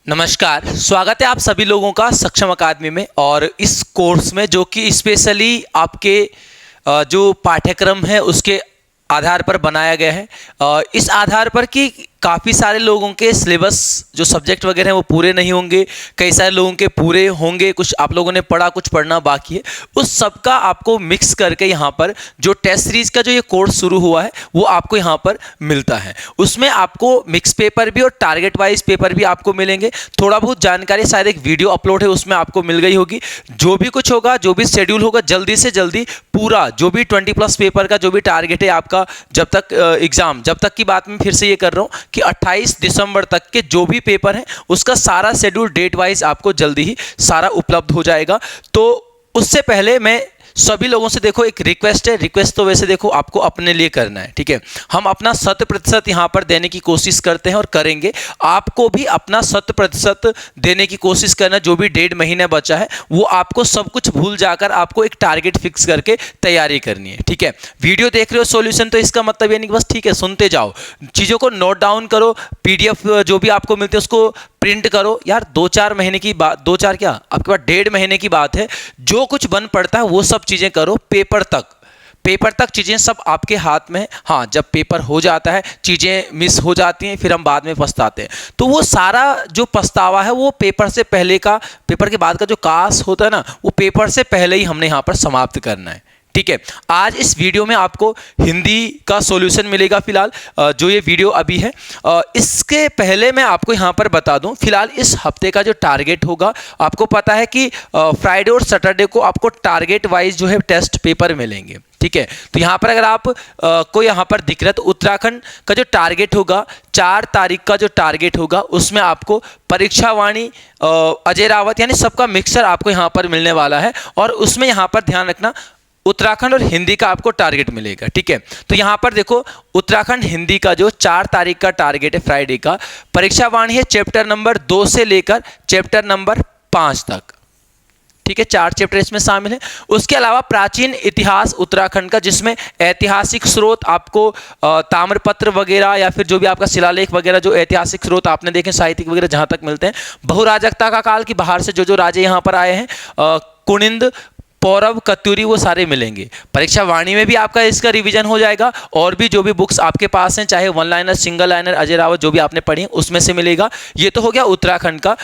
नमस्कार, स्वागत है आप सभी लोगों का सक्षम अकादमी में। और इस कोर्स में जो कि स्पेशली आपके जो पाठ्यक्रम है उसके आधार पर बनाया गया है। इस आधार पर कि काफ़ी सारे लोगों के सिलेबस जो सब्जेक्ट वगैरह हैं वो पूरे नहीं होंगे, कई सारे लोगों के पूरे होंगे, कुछ आप लोगों ने पढ़ा, कुछ पढ़ना बाकी है। उस सब का आपको मिक्स करके यहाँ पर जो टेस्ट सीरीज़ का जो ये कोर्स शुरू हुआ है वो आपको यहाँ पर मिलता है। उसमें आपको मिक्स पेपर भी और टारगेट वाइज पेपर भी आपको मिलेंगे। थोड़ा बहुत जानकारी शायद एक वीडियो अपलोड है उसमें आपको मिल गई होगी। जो भी कुछ होगा, जो भी शेड्यूल होगा, जल्दी से जल्दी पूरा जो भी 20+ पेपर का जो भी टारगेट है आपका, जब तक एग्ज़ाम, जब तक की बात मैं फिर से ये कर रहा हूँ कि 28 दिसंबर तक के जो भी पेपर हैं उसका सारा शेड्यूल डेट वाइज आपको जल्दी ही सारा उपलब्ध हो जाएगा। तो उससे पहले मैं सभी लोगों से देखो एक रिक्वेस्ट है। रिक्वेस्ट तो वैसे देखो आपको अपने लिए करना है, ठीक है। हम अपना 100% यहाँ पर देने की कोशिश करते हैं और करेंगे। आपको भी अपना 100% देने की कोशिश करना। जो भी 1.5 महीने बचा है वो आपको सब कुछ भूल जाकर आपको एक टारगेट फिक्स करके तैयारी करनी है, ठीक है। वीडियो देख रहे हो सॉल्यूशन, तो इसका मतलब ये नहीं कि बस ठीक है सुनते जाओ, चीज़ों को नोट डाउन करो। PDF जो भी आपको मिलते हैं उसको प्रिंट करो। यार 2-4 महीने की बात, 2-4 क्या, आपके पास 1.5 महीने की बात है। जो कुछ बन पड़ता है वो सब चीज़ें करो। पेपर तक चीज़ें सब आपके हाथ में। हाँ, जब पेपर हो जाता है चीज़ें मिस हो जाती हैं, फिर हम बाद में पछताते हैं। तो वो सारा जो पछतावा है वो पेपर से पहले का, पेपर के बाद का जो काश होता है ना, वो पेपर से पहले ही हमने यहाँ पर समाप्त करना है, ठीक है। आज इस वीडियो में आपको हिंदी का सॉल्यूशन मिलेगा फिलहाल, जो ये वीडियो अभी है। इसके पहले मैं आपको यहाँ पर बता दूं, फिलहाल इस हफ्ते का जो टारगेट होगा, आपको पता है कि फ्राइडे और सैटरडे को आपको टारगेट वाइज जो है टेस्ट पेपर मिलेंगे, ठीक है। तो यहाँ पर अगर आप को यहाँ पर दिख रहा है तो उत्तराखंड का जो टारगेट होगा, 4 तारीख का जो टारगेट होगा, उसमें आपको परीक्षा वाणी, अजय रावत, यानी सबका मिक्सर आपको यहाँ पर मिलने वाला है। और उसमें यहाँ पर ध्यान रखना उत्तराखंड और हिंदी का आपको टारगेट मिलेगा, ठीक है। तो यहाँ पर देखो उत्तराखंड हिंदी का जो 4 तारीख का टारगेट है फ्राइडे का, परीक्षा वाणी है चैप्टर नंबर 2 से लेकर चैप्टर नंबर 5 तक, ठीक है। 4 चैप्टर इसमें शामिल है। उसके अलावा प्राचीन इतिहास उत्तराखंड का, जिसमें ऐतिहासिक स्रोत आपको ताम्रपत्र वगैरह या फिर जो भी आपका शिलालेख वगैरह, जो ऐतिहासिक स्रोत आपने देखे साहित्यिक वगैरह जहाँ तक मिलते हैं, बहुराजकता का काल की बाहर से जो राजे यहाँ पर आए हैं, कुनिंद, पौरव, कत्यूरी, वो सारे मिलेंगे। परीक्षा वाणी में भी आपका इसका रिवीजन हो जाएगा। और भी जो भी बुक्स आपके पास हैं, चाहे 1 liner, single liner, Ajay Rawat, जो भी आपने पढ़ी है उसमें से मिलेगा। ये तो हो गया उत्तराखंड का।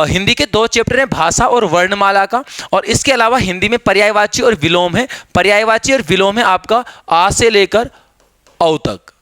हिंदी के 2 चैप्टर हैं, भाषा और वर्णमाला का। और इसके अलावा हिंदी में पर्यायवाची और विलोम है। पर्यायवाची और विलोम है आपका आ से लेकर औ तक,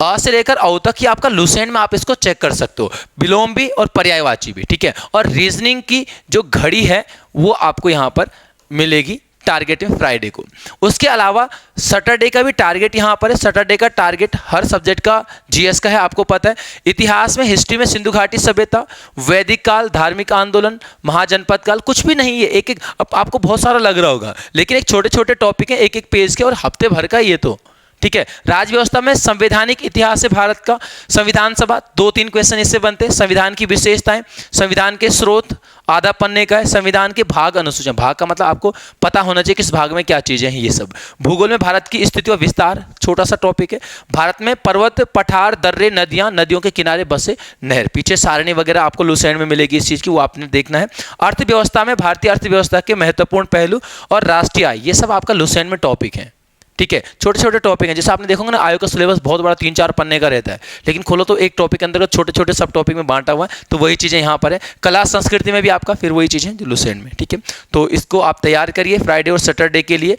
अ से लेकर औ तक ही आपका लुसेंट में आप इसको चेक कर सकते हो, विलोम भी और पर्यायवाची भी, ठीक है। और रीजनिंग की जो घड़ी है वो आपको यहाँ पर मिलेगी टारगेट में फ्राइडे को। उसके अलावा सैटरडे का भी टारगेट यहाँ पर है। सैटरडे का टारगेट हर सब्जेक्ट का जीएस का है, आपको पता है। इतिहास में, हिस्ट्री में सिंधु घाटी सभ्यता, वैदिक काल, धार्मिक आंदोलन, महाजनपद काल, कुछ भी नहीं है। एक एक आपको बहुत सारा लग रहा होगा, लेकिन एक छोटे छोटे टॉपिक हैं, एक एक पेज के, और हफ्ते भर का ये तो, ठीक है। राज्य व्यवस्था में संवैधानिक इतिहास है भारत का, संविधान सभा, 2-3 क्वेश्चन इससे बनते हैं। संविधान की विशेषताएं, संविधान के स्रोत, आधा पन्ने का है। संविधान के भाग, अनुसूचना, भाग का मतलब आपको पता होना चाहिए किस भाग में क्या चीजें हैं, ये सब। भूगोल में भारत की स्थिति और विस्तार, छोटा सा टॉपिक है। भारत में पर्वत, पठार, दर्रे, नदियां, नदियों के किनारे बसे नहर, पीछे सारणी वगैरह आपको लुसेंट में मिलेगी इस चीज की, वो आपने देखना है। अर्थव्यवस्था में भारतीय अर्थव्यवस्था के महत्वपूर्ण पहलू और राष्ट्रीय आय, ये सब आपका लुसेंट में टॉपिक है, ठीक है। छोटे छोटे टॉपिक हैं, जैसे आपने देखोगे ना आयोग का सिलेबस बहुत बड़ा 3-4 पन्ने का रहता है, लेकिन खोलो तो एक टॉपिक के अंदर छोटे छोटे सब टॉपिक में बांटा हुआ है। तो वही चीज़ें यहाँ पर है। कला संस्कृति में भी आपका फिर वही चीज़ें जो लुसेंट में, ठीक है। तो इसको आप तैयार करिए फ्राइडे और सैटरडे के लिए।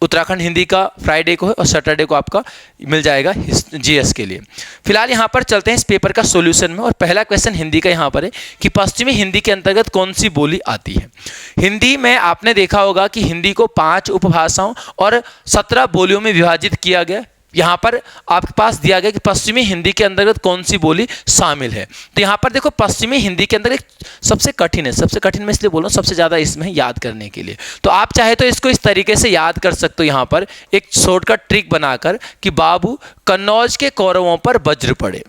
उत्तराखंड हिंदी का फ्राइडे को है और सैटरडे को आपका मिल जाएगा जीएस के लिए। फिलहाल यहाँ पर चलते हैं इस पेपर का सॉल्यूशन में। और पहला क्वेश्चन हिंदी का यहाँ पर है कि पश्चिमी हिंदी के अंतर्गत कौन सी बोली आती है। हिंदी में आपने देखा होगा कि हिंदी को 5 उपभाषाओं और 17 बोलियों में विभाजित किया गया। यहाँ पर आपके पास दिया गया कि पश्चिमी हिंदी के अंतर्गत कौन सी बोली शामिल है। तो यहाँ पर देखो पश्चिमी हिंदी के अंदर एक सबसे कठिन है, सबसे कठिन मैं इसलिए बोल रहा हूँ, सबसे ज़्यादा इसमें याद करने के लिए। तो आप चाहे तो इसको इस तरीके से याद कर सकते हो, यहाँ पर एक शॉर्टकट ट्रिक बनाकर कि बाबू कन्नौज के कौरवों पर वज्र पड़े।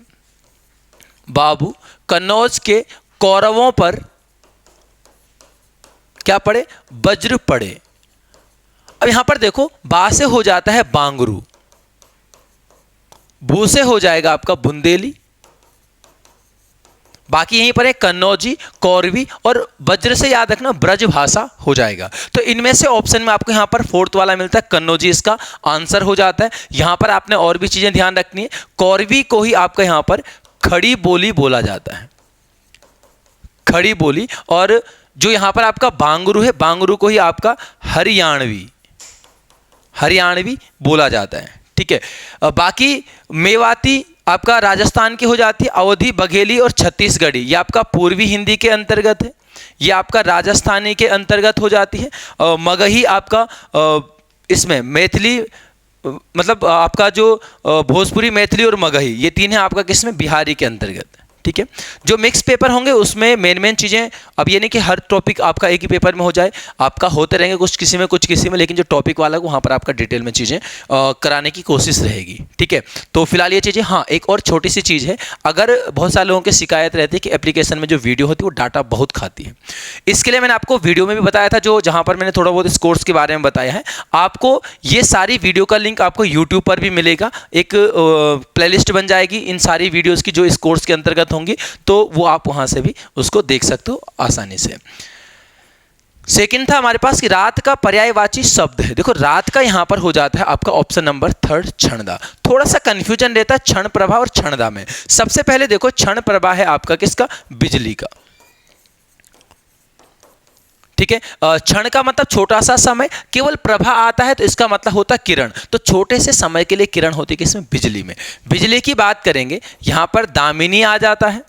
बाबू कन्नौज के कौरवों पर क्या पड़े? वज्र पड़े। अब यहाँ पर देखो बा से हो जाता है बांगरू, भू से हो जाएगा आपका बुंदेली, बाकी यहीं पर है कन्नौजी, कौरवी और वज्र से याद रखना ब्रज भाषा हो जाएगा। तो इनमें से ऑप्शन में आपको यहाँ पर फोर्थ वाला मिलता है, कन्नौजी इसका आंसर हो जाता है। यहाँ पर आपने और भी चीजें ध्यान रखनी है, कौरवी को ही आपका यहाँ पर खड़ी बोली बोला जाता है, खड़ी बोली। और जो यहाँ पर आपका बांगरू है, बांगरू को ही आपका हरियाणवी बोला जाता है। ठीक है, बाकी मेवाती आपका राजस्थान की हो जाती है, अवधी, बघेली और छत्तीसगढ़ी ये आपका पूर्वी हिंदी के अंतर्गत है, ये आपका राजस्थानी के अंतर्गत हो जाती है। मगही आपका इसमें मैथिली, मतलब आपका जो भोजपुरी, मैथिली और मगही ये तीन है आपका किसमें, बिहारी के अंतर्गत। ठीक है, जो मिक्स पेपर होंगे उसमें मेन चीज़ें, अब ये नहीं कि हर टॉपिक आपका एक ही पेपर में हो जाए, आपका होते रहेंगे कुछ किसी में कुछ किसी में, लेकिन जो टॉपिक वाला है वहाँ पर आपका डिटेल में चीज़ें कराने की कोशिश रहेगी। ठीक है, तो फिलहाल ये चीज़ें। हाँ, एक और छोटी सी चीज़ है, अगर बहुत सारे लोगों की शिकायत रहती है कि एप्लीकेशन में जो वीडियो होती है वो डाटा बहुत खाती है, इसके लिए मैंने आपको वीडियो में भी बताया था, जो जहाँ पर मैंने थोड़ा बहुत इस कोर्स के बारे में बताया है। आपको ये सारी वीडियो का लिंक आपको यूट्यूब पर भी मिलेगा, एक प्लेलिस्ट बन जाएगी इन सारी वीडियोज़ की जो इस कोर्स के अंतर्गत होंगी, तो वो आप वहां से भी उसको देख सकते हो आसानी से। सेकंड था हमारे पास कि रात का पर्यायवाची शब्द है। देखो रात का यहां पर हो जाता है आपका ऑप्शन नंबर थर्ड, क्षणदा। थोड़ा सा कंफ्यूजन रहता है क्षण प्रभा और क्षणदा में। सबसे पहले देखो क्षण प्रभा है आपका किसका, बिजली का। ठीक है, क्षण का मतलब छोटा सा समय, केवल प्रभा आता है तो इसका मतलब होता है किरण, तो छोटे से समय के लिए किरण होती है किसमें, बिजली में। बिजली की बात करेंगे, यहां पर दामिनी आ जाता है,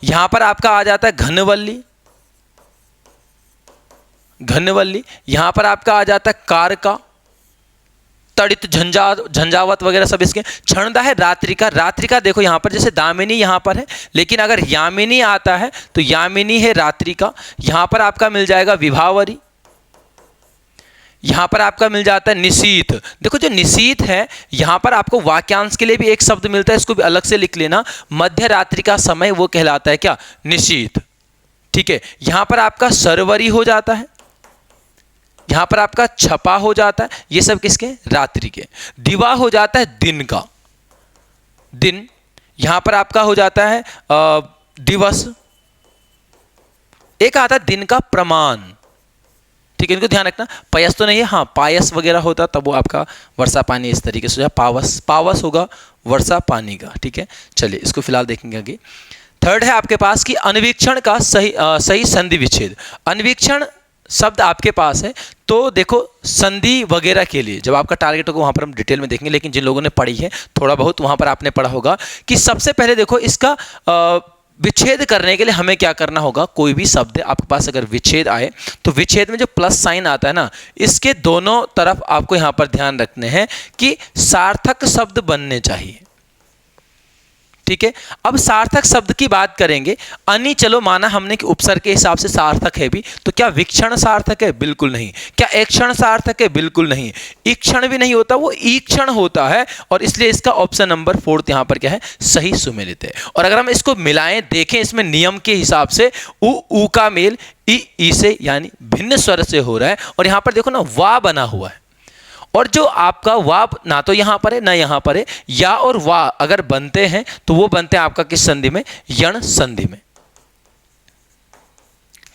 यहां पर आपका आ जाता है घनवल्ली, यहां पर आपका आ जाता है कारका, तड़ित, झंझावत वगैरह सब इसके। क्षणदा है रात्रि का देखो यहां पर जैसे दामिनी यहां पर है, लेकिन अगर यामिनी आता है तो यामिनी है रात्रि का। यहां पर आपका मिल जाएगा विभावरी, यहां पर आपका मिल जाता है निशीथ। देखो जो निशीथ है यहां पर आपको वाक्यांश के लिए भी एक शब्द मिलता है, इसको भी अलग से लिख लेना, मध्य रात्रि का समय वो कहलाता है क्या, निशीथ। ठीक है, यहां पर आपका सरवरी हो जाता है, यहां पर आपका छपा हो जाता है, ये सब किसके, रात्रि के। दिवा हो जाता है दिन का, दिन। यहां पर आपका हो जाता है दिवस। एक आता है दिन का प्रमाण, ठीक है, इनको ध्यान रखना। पयस तो नहीं है, हाँ पायस वगैरह होता तब वो आपका वर्षा पानी इस तरीके से, पावस होगा वर्षा पानी का। ठीक है, चलिए इसको फिलहाल देखेंगे आगे। थर्ड है आपके पास कि अन्वीक्षण का सही संधि विच्छेद। अन्वीक्षण शब्द आपके पास है, तो देखो संधि वगैरह के लिए जब आपका टारगेट होगा वहां पर हम डिटेल में देखेंगे, लेकिन जिन लोगों ने पढ़ी है थोड़ा बहुत वहां पर आपने पढ़ा होगा कि सबसे पहले देखो इसका विच्छेद करने के लिए हमें क्या करना होगा। कोई भी शब्द आपके पास अगर विच्छेद आए तो विच्छेद में जो प्लस साइन आता है ना, इसके दोनों तरफ आपको यहां पर ध्यान रखने हैं कि सार्थक शब्द बनने चाहिए। ठीक है, अब सार्थक शब्द की बात करेंगे। अनि चलो माना हमने कि उपसर्ग के हिसाब से सार्थक है भी, तो क्या विक्षण सार्थक है, बिल्कुल नहीं। क्या एक सार्थक है, बिल्कुल नहीं। ईक्षण भी नहीं होता, वो ईक्षण होता है, और इसलिए इसका ऑप्शन नंबर फोर्थ यहां पर क्या है, सही सुमेलित है। और अगर हम इसको मिलाएं देखें इसमें नियम के हिसाब से उ का मेल ई से यानी भिन्न स्वर से हो रहा है, और यहां पर देखो ना वा बना हुआ है, और जो आपका वा ना तो यहां पर है ना यहां पर है, या और वा अगर बनते हैं तो वो बनते हैं आपका किस संधि में, यण संधि में।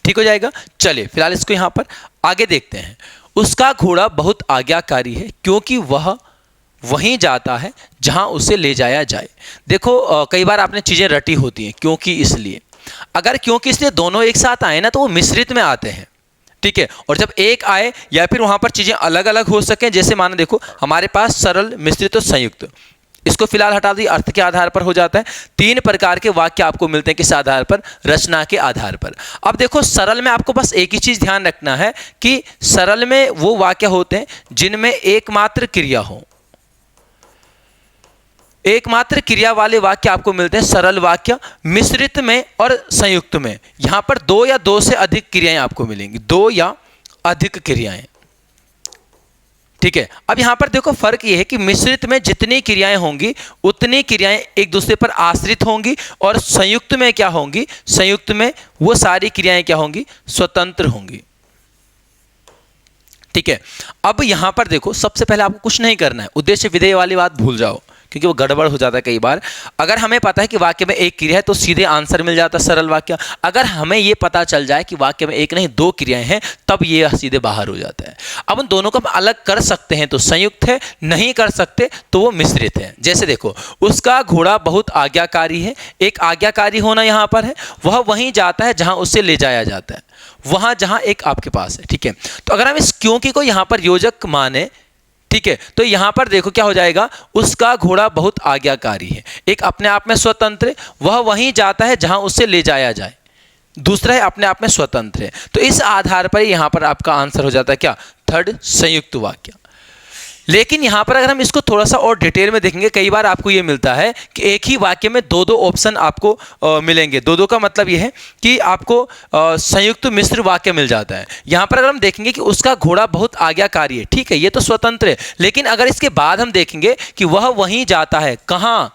ठीक हो जाएगा। चलिए फिलहाल इसको यहां पर आगे देखते हैं। उसका घोड़ा बहुत आज्ञाकारी है क्योंकि वह वहीं जाता है जहां उसे ले जाया जाए। देखो कई बार आपने चीजें रटी होती हैं, क्योंकि इसलिए, अगर क्योंकि इसलिए दोनों एक साथ आए ना तो वो मिश्रित में आते हैं। ठीक है, और जब एक आए या फिर वहां पर चीजें अलग अलग हो सकें, जैसे माना देखो हमारे पास सरल, मिश्रित और संयुक्त, इसको फिलहाल हटा दी, अर्थ के आधार पर हो जाता है। तीन प्रकार के वाक्य आपको मिलते हैं किस आधार पर, रचना के आधार पर। अब देखो सरल में आपको बस एक ही चीज ध्यान रखना है कि सरल में वो वाक्य होते हैं जिनमें एकमात्र क्रिया हो, एकमात्र क्रिया वाले वाक्य आपको मिलते हैं सरल वाक्य। मिश्रित में और संयुक्त में यहां पर दो या दो से अधिक क्रियाएं आपको मिलेंगी, दो या अधिक क्रियाएं। ठीक है, अब यहां पर देखो फर्क यह है कि मिश्रित में जितनी क्रियाएं होंगी उतनी क्रियाएं एक दूसरे पर आश्रित होंगी, और संयुक्त में क्या होंगी, संयुक्त में वो सारी क्रियाएं क्या होंगी, स्वतंत्र होंगी। ठीक है, अब यहां पर देखो सबसे पहले आपको कुछ नहीं करना है, उद्देश्य विधेय वाली बात भूल जाओ। क्योंकि वो गड़बड़ हो जाता है कई बार। अगर हमें पता है कि वाक्य में एक क्रिया है तो सीधे आंसर मिल जाता है, सरल वाक्य। अगर हमें ये पता चल जाए कि वाक्य में एक नहीं दो क्रियाएं हैं, तब ये सीधे बाहर हो जाता है। अब उन दोनों को हम अलग कर सकते हैं तो संयुक्त है, नहीं कर सकते तो वो मिश्रित है। जैसे देखो, उसका घोड़ा बहुत आज्ञाकारी है, एक आज्ञाकारी होना यहां पर है, वह वहीं जाता है जहां उससे ले जाया जाता है, वहां जहां एक आपके पास है। ठीक है, तो अगर हम इस क्योंकि को यहां पर योजक माने, ठीक है, तो यहां पर देखो क्या हो जाएगा, उसका घोड़ा बहुत आज्ञाकारी है, एक अपने आप में स्वतंत्र है, वह वहीं जाता है जहां उससे ले जाया जाए, दूसरा है अपने आप में स्वतंत्र है। तो इस आधार पर यहां पर आपका आंसर हो जाता है क्या, थर्ड, संयुक्त वाक्य। लेकिन यहां पर अगर हम इसको थोड़ा सा और डिटेल में देखेंगे, कई बार आपको ये मिलता है कि एक ही वाक्य में दो दो ऑप्शन आपको मिलेंगे। दो दो का मतलब ये है कि आपको संयुक्त मिश्र वाक्य मिल जाता है। यहां पर अगर हम देखेंगे कि उसका घोड़ा बहुत आज्ञाकारी है, ठीक है, ये तो स्वतंत्र है, लेकिन अगर इसके बाद हम देखेंगे कि वह वहीं जाता है, कहां,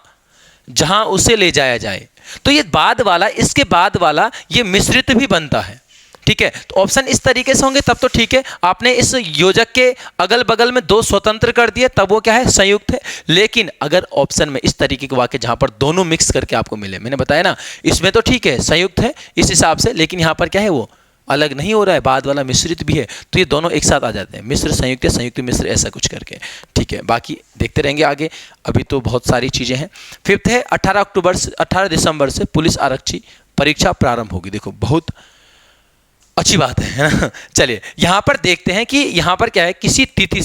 जहां उसे ले जाया जाए, तो ये बाद वाला, इसके बाद वाला ये मिश्रित भी बनता है। ठीक है, तो ऑप्शन इस तरीके से होंगे तब तो ठीक है। आपने इस योजक के अगल बगल में दो स्वतंत्र कर दिए, तब वो क्या है, संयुक्त है। लेकिन अगर ऑप्शन में इस तरीके के वाक्य जहां पर दोनों मिक्स करके आपको मिले, मैंने बताया ना, इसमें तो ठीक है संयुक्त है इस हिसाब से, लेकिन यहां पर क्या है, वो अलग नहीं हो रहा है, बाद वाला मिश्रित भी है, तो ये दोनों एक साथ आ जाते हैं, मिश्र संयुक्त, संयुक्त मिश्र, ऐसा कुछ करके। ठीक है, बाकी देखते रहेंगे आगे, अभी तो बहुत सारी चीजें हैं। फिफ्थ है 18 दिसंबर से पुलिस आरक्षी परीक्षा प्रारंभ होगी। देखो बहुत अच्छी बात है ना। चलिए यहां पर देखते हैं कि यहां पर क्या है, किसी तिथि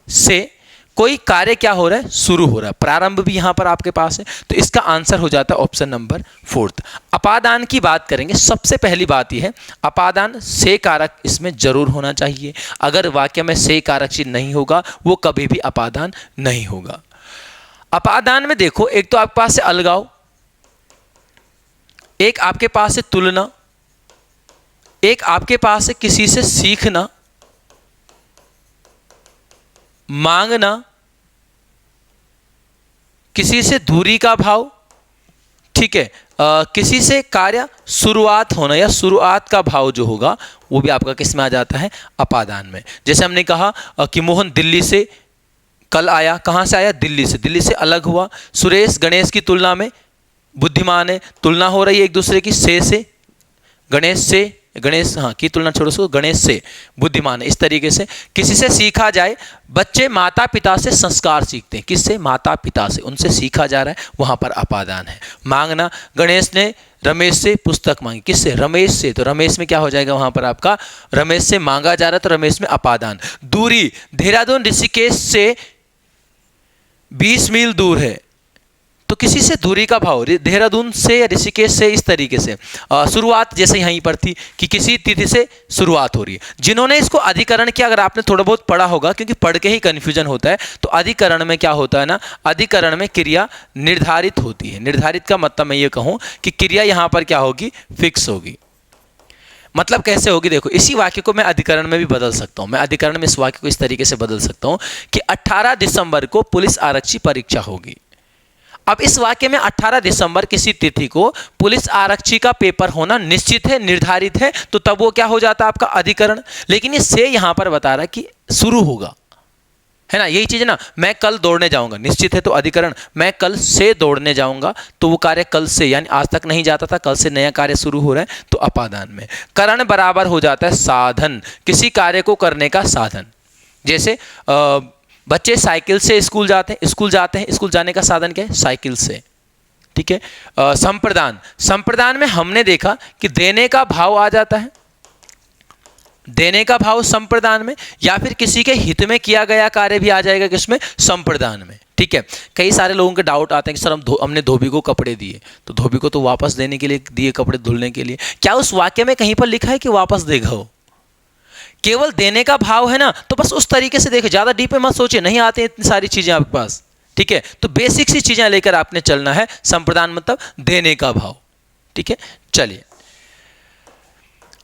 से कोई कार्य क्या हो रहा है, शुरू हो रहा है, प्रारंभ भी यहां पर आपके पास है, तो इसका आंसर हो जाता है ऑप्शन नंबर 4। अपादान की बात करेंगे, सबसे पहली बात यह है, अपादान से कारक इसमें जरूर होना चाहिए। अगर वाक्य में से कारक चिन्ह नहीं होगा, वो कभी भी अपादान नहीं होगा। अपादान में देखो, एक तो आपके पास है अलगाव, एक आपके पास है तुलना, एक आपके पास है किसी से सीखना, मांगना, किसी से दूरी का भाव, ठीक है, किसी से कार्य शुरुआत होना या शुरुआत का भाव जो होगा वो भी आपका किस में आ जाता है, अपादान में। जैसे हमने कहा कि मोहन दिल्ली से कल आया, कहां से आया, दिल्ली से, दिल्ली से अलग हुआ। सुरेश गणेश की तुलना में बुद्धिमान है, तुलना हो रही है एक दूसरे की, से गणेश से, गणेश हाँ की तुलना छोड़ो, उसको गणेश से बुद्धिमान है, इस तरीके से। किसी से सीखा जाए, बच्चे माता पिता से संस्कार सीखते हैं, किससे, माता पिता से, उनसे सीखा जा रहा है, वहां पर अपादान है। मांगना, गणेश ने रमेश से पुस्तक मांगी, किससे, रमेश से, तो रमेश में क्या हो जाएगा वहां पर आपका, रमेश से मांगा जा रहा है, तो रमेश में अपादान। दूरी, देहरादून ऋषिकेश से 20 मील दूर है, तो किसी से दूरी का भाव, देहरादून से या ऋषिकेश से, इस तरीके से। शुरुआत जैसे यहीं पर थी कि किसी तिथि से शुरुआत हो रही है। जिन्होंने इसको अधिकरण किया, अगर आपने थोड़ा बहुत पढ़ा होगा, क्योंकि पढ़ के ही कन्फ्यूजन होता है, तो अधिकरण में क्या होता है ना, अधिकरण में क्रिया निर्धारित होती है। निर्धारित का मतलब मैं ये कहूं कि क्रिया यहां पर क्या होगी, फिक्स होगी। मतलब कैसे होगी, देखो इसी वाक्य को मैं अधिकरण में भी बदल सकता हूं। मैं अधिकरण में इस वाक्य को इस तरीके से बदल सकता हूं कि 18 दिसंबर को पुलिस आरक्षी परीक्षा होगी। अब इस वाक्य में 18 दिसंबर किसी तिथि को पुलिस आरक्षी का पेपर होना निश्चित है, निर्धारित है, तो तब वो क्या हो जाता है आपका अधिकरण। लेकिन ये से यहां पर बता रहा है कि शुरू होगा, है ना, यही चीज है ना। मैं कल दौड़ने जाऊंगा, निश्चित है तो अधिकरण। मैं कल से दौड़ने जाऊंगा, तो वो कार्य कल से, यानी आज तक नहीं जाता था, कल से नया कार्य शुरू हो रहा है, तो अपादान में। करण बराबर हो जाता है साधन, किसी कार्य को करने का साधन। जैसे बच्चे साइकिल से स्कूल जाते हैं, स्कूल जाने का साधन क्या है, साइकिल से। ठीक है, संप्रदान, संप्रदान में हमने देखा कि देने का भाव आ जाता है, देने का भाव संप्रदान में, या फिर किसी के हित में किया गया कार्य भी आ जाएगा किसमें, संप्रदान में। ठीक है, कई सारे लोगों के डाउट आते हैं कि सर हमने धोबी को कपड़े दिए, तो धोबी को तो वापस देने के लिए दिए, कपड़े धुलने के लिए, क्या उस वाक्य में कहीं पर लिखा है कि वापस देगा वो? केवल देने का भाव है ना, तो बस उस तरीके से देखे, ज्यादा डीप में मत सोचिए, नहीं आते इतनी सारी चीजें आपके पास। ठीक है, तो बेसिक सी चीजें लेकर आपने चलना है। संप्रदान मतलब देने का भाव। ठीक है, चलिए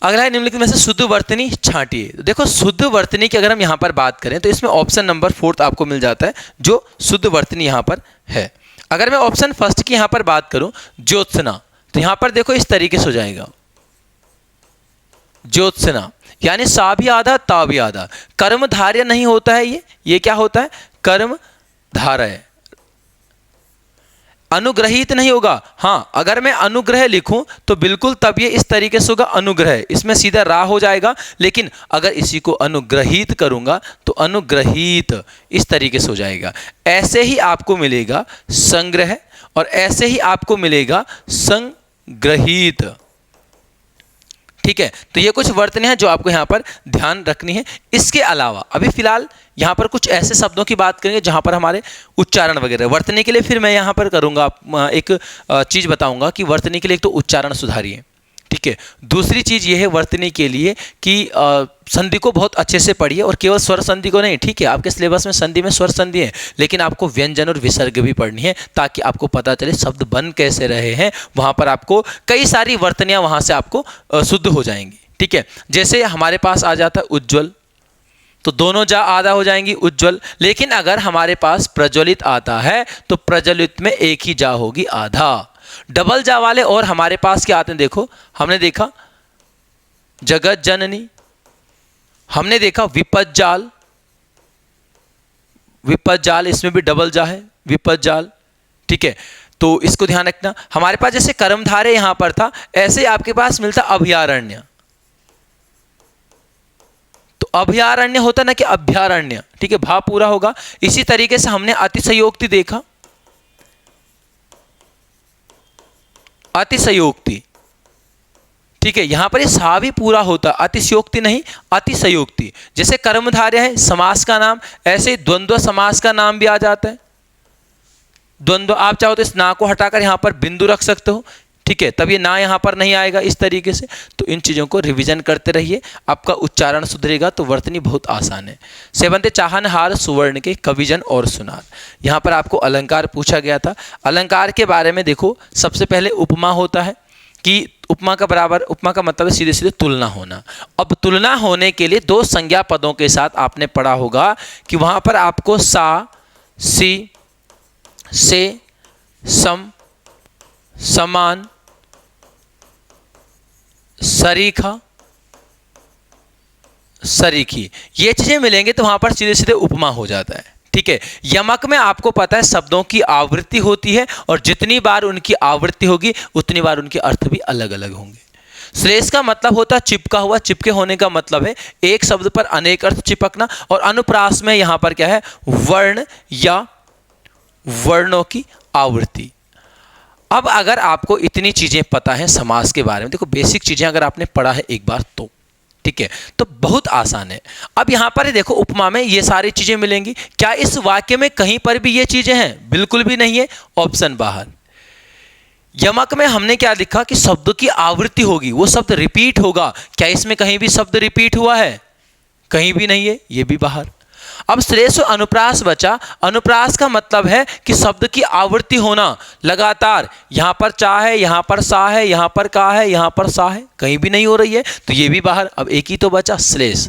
अगला है निम्नलिखित में से शुद्ध वर्तनी छांटिए। तो देखो शुद्ध वर्तनी की अगर हम यहां पर बात करें, तो इसमें ऑप्शन नंबर 4 आपको मिल जाता है, जो शुद्ध वर्तनी यहां पर है। अगर मैं ऑप्शन फर्स्ट की यहां पर बात करूं, ज्योत्सना, तो यहां पर देखो इस तरीके से हो जाएगा, ज्योत्सना यानी सा भी आधा ता भी आधा, कर्म धार्य नहीं होता है, ये क्या होता है, कर्म धारय, अनुग्रहित नहीं होगा। हाँ, अगर मैं अनुग्रह लिखूं तो बिल्कुल तब ये इस तरीके से होगा अनुग्रह, इसमें सीधा रा हो जाएगा। लेकिन अगर इसी को अनुग्रहित करूंगा तो अनुग्रहित इस तरीके से हो जाएगा। ऐसे ही आपको मिलेगा संग्रह और ऐसे ही आपको मिलेगा संग्रहित। ठीक है, तो ये कुछ वर्तनी हैं जो आपको यहाँ पर ध्यान रखनी है। इसके अलावा अभी फिलहाल यहाँ पर कुछ ऐसे शब्दों की बात करेंगे जहाँ पर हमारे उच्चारण वगैरह वर्तनी के लिए फिर मैं यहाँ पर करूँगा एक चीज़ बताऊँगा कि वर्तनी के लिए एक तो उच्चारण सुधारिए। ठीक है, दूसरी चीज़ ये है वर्तनी के लिए कि संधि को बहुत अच्छे से पढ़िए और केवल स्वर संधि को नहीं। ठीक है, आपके सिलेबस में संधि में स्वर संधि है, लेकिन आपको व्यंजन और विसर्ग भी पढ़नी है ताकि आपको पता चले शब्द बन कैसे रहे हैं। वहाँ पर आपको कई सारी वर्तनियाँ वहाँ से आपको शुद्ध हो जाएंगी। ठीक है, जैसे हमारे पास आ जाता है उज्ज्वल, तो दोनों जा आधा हो जाएंगी उज्ज्वल। लेकिन अगर हमारे पास प्रज्वलित आता है तो प्रज्वलित में एक ही जा होगी आधा। डबल जा वाले और हमारे पास क्या आते हैं, देखो हमने देखा जगत जननी, हमने देखा विपद जाल, विपद जाल इसमें भी डबल जा है विपद जाल। ठीक है, तो इसको ध्यान रखना। हमारे पास जैसे कर्मधारय यहां पर था, ऐसे आपके पास मिलता अभयारण्य, तो अभयारण्य होता ना कि अभयारण्य। ठीक है, भाव पूरा होगा। इसी तरीके से हमने अतिशयोक्ति देखा, अतिशयोक्ति। ठीक है, यहां पर ये सा भी पूरा होता, अतिशयोक्ति नहीं अतिशयोक्ति। जैसे कर्मधारय है समास का नाम, ऐसे द्वंद्व समास का नाम भी आ जाता है। द्वंद्व आप चाहो तो इस ना को हटाकर यहां पर बिंदु रख सकते हो। ठीक है, तब ये ना यहां पर नहीं आएगा इस तरीके से। तो इन चीज़ों को रिवीजन करते रहिए, आपका उच्चारण सुधरेगा तो वर्तनी बहुत आसान है। सेवंते चाहनहार सुवर्ण के कविजन और सुनार। यहाँ पर आपको अलंकार पूछा गया था। अलंकार के बारे में देखो, सबसे पहले उपमा होता है कि उपमा का बराबर, उपमा का मतलब है सीधे सीधे तुलना होना। अब तुलना होने के लिए दो संज्ञा पदों के साथ आपने पढ़ा होगा कि वहाँ पर आपको सा, सी, से, सम, समान, सरीखा, सरीखी, ये चीजें मिलेंगे तो वहां पर सीधे सीधे उपमा हो जाता है। ठीक है, यमक में आपको पता है शब्दों की आवृत्ति होती है और जितनी बार उनकी आवृत्ति होगी उतनी बार उनके अर्थ भी अलग अलग होंगे। श्लेष का मतलब होता है चिपका हुआ, चिपके होने का मतलब है एक शब्द पर अनेक अर्थ चिपकना। और अनुप्रास में यहां पर क्या है, वर्ण या वर्णों की आवृत्ति। अब अगर आपको इतनी चीजें पता है समास के बारे में, देखो बेसिक चीजें अगर आपने पढ़ा है एक बार तो ठीक है, तो बहुत आसान है। अब यहां पर देखो उपमा में ये सारी चीजें मिलेंगी। क्या इस वाक्य में कहीं पर भी ये चीजें हैं? बिल्कुल भी नहीं है, ऑप्शन बाहर। यमक में हमने क्या लिखा कि शब्द की आवृत्ति होगी, वो शब्द रिपीट होगा। क्या इसमें कहीं भी शब्द रिपीट हुआ है? कहीं भी नहीं है, ये भी बाहर। अब श्लेष और अनुप्रास बचा। अनुप्रास का मतलब है कि शब्द की आवृत्ति होना लगातार, यहां पर चा है, यहां पर सा है, यहां पर का है, यहां पर सा है, कहीं भी नहीं हो रही है, तो ये भी बाहर। अब एक ही तो बचा श्लेष।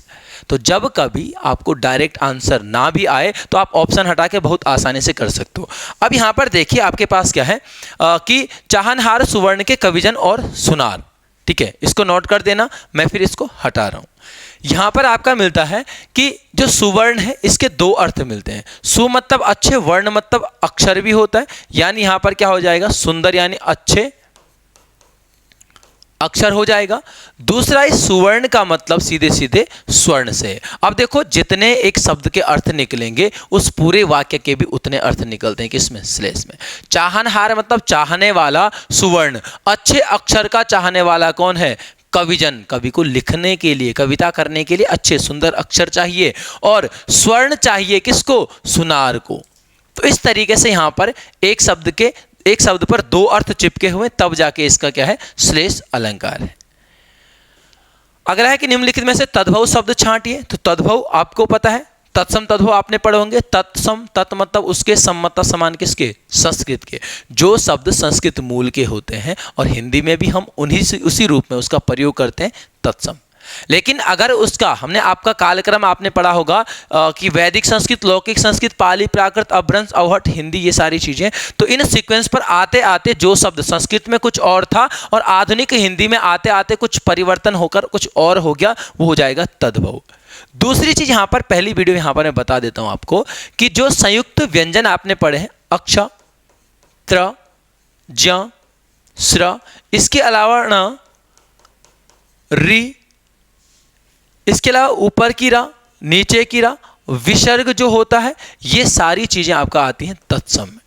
तो जब कभी आपको डायरेक्ट आंसर ना भी आए तो आप ऑप्शन हटा के बहुत आसानी से कर सकते हो। अब यहां पर देखिए आपके पास क्या है कि चाहनहार सुवर्ण के कविजन और सुनार। ठीक है, इसको नोट कर देना, मैं फिर इसको हटा रहा हूं। यहां पर आपका मिलता है कि जो सुवर्ण है इसके दो अर्थ मिलते हैं। सु मतलब अच्छे, वर्ण मतलब अक्षर भी होता है, यानी यहां पर क्या हो जाएगा, सुंदर यानी अच्छे अक्षर हो जाएगा। दूसरा इस सुवर्ण का मतलब सीधे सीधे स्वर्ण से। अब देखो जितने एक शब्द के अर्थ निकलेंगे उस पूरे वाक्य के भी उतने अर्थ निकलते हैं। किसमें? श्लेष में। चाहनहार मतलब चाहने वाला, सुवर्ण अच्छे अक्षर का चाहने वाला कौन है? कविजन, कवि को लिखने के लिए, कविता करने के लिए अच्छे सुंदर अक्षर चाहिए। और स्वर्ण चाहिए किसको? सुनार को। तो इस तरीके से यहां पर एक शब्द पर दो अर्थ चिपके हुए, तब जाके इसका क्या है, श्लेष अलंकार है। अगला है कि निम्नलिखित में से तद्भव शब्द छांटिए। तो तद्भव आपको पता है, तत्सम तद्भव आपने पढ़े होंगे। तत्सम, तत् मतलब उसके, सम मतलब समान किसके? संस्कृत के। जो शब्द संस्कृत मूल के होते हैं और हिंदी में भी हम उसी रूप में उसका प्रयोग करते हैं, तत्सम। लेकिन अगर उसका, हमने आपका कालक्रम आपने पढ़ा होगा कि वैदिक संस्कृत, लौकिक संस्कृत, पाली, प्राकृत, अपभ्रंश, अवहट, हिंदी, ये सारी चीजें, तो इन सीक्वेंस पर आते आते जो शब्द संस्कृत में कुछ और था और आधुनिक हिंदी में आते आते कुछ परिवर्तन होकर कुछ और हो गया, वो हो जाएगा तद्भव। दूसरी चीज यहां पर, पहली वीडियो यहां पर मैं बता देता हूं आपको कि जो संयुक्त व्यंजन आपने पढ़े हैं, अक्ष, त्र, ज्ञ, स्र, इसके अलावा ण, री, इसके अलावा ऊपर की रा, नीचे की रा, विसर्ग जो होता है, ये सारी चीजें आपका आती हैं तत्सम में।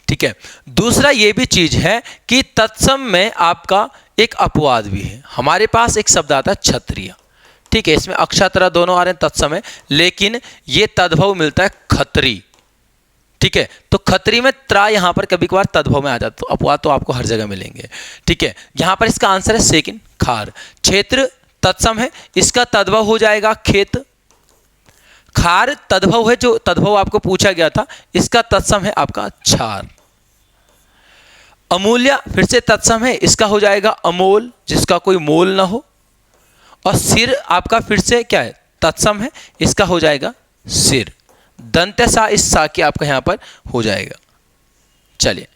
ठीक है। दूसरा ये भी चीज है कि तत्सम में आपका एक अपवाद भी है। हमारे पास एक शब्द आता है क्षत्रिय, ठीक है, इसमें अक्षत्र दोनों आ रहे हैं तत्सम है, लेकिन ये तद्भव मिलता है खत्री। ठीक है, तो खत्री में त्रा यहां पर कभी कभार तद्भव में आ जाता, तो अपवाद तो आपको हर जगह मिलेंगे। ठीक है, यहां पर इसका आंसर है सेकंड, खार। क्षेत्र तत्सम है, इसका तद्भव हो जाएगा खेत। खार तद्भव है, जो तद्भव आपको पूछा गया था, इसका तत्सम है आपका छार। अमूल्य फिर से तत्सम है, इसका हो जाएगा अमोल, जिसका कोई मोल ना हो। और सिर आपका फिर से क्या है, तत्सम है, इसका हो जाएगा सिर। दंत्य सा, इस सा की आपका यहां पर हो जाएगा। चलिए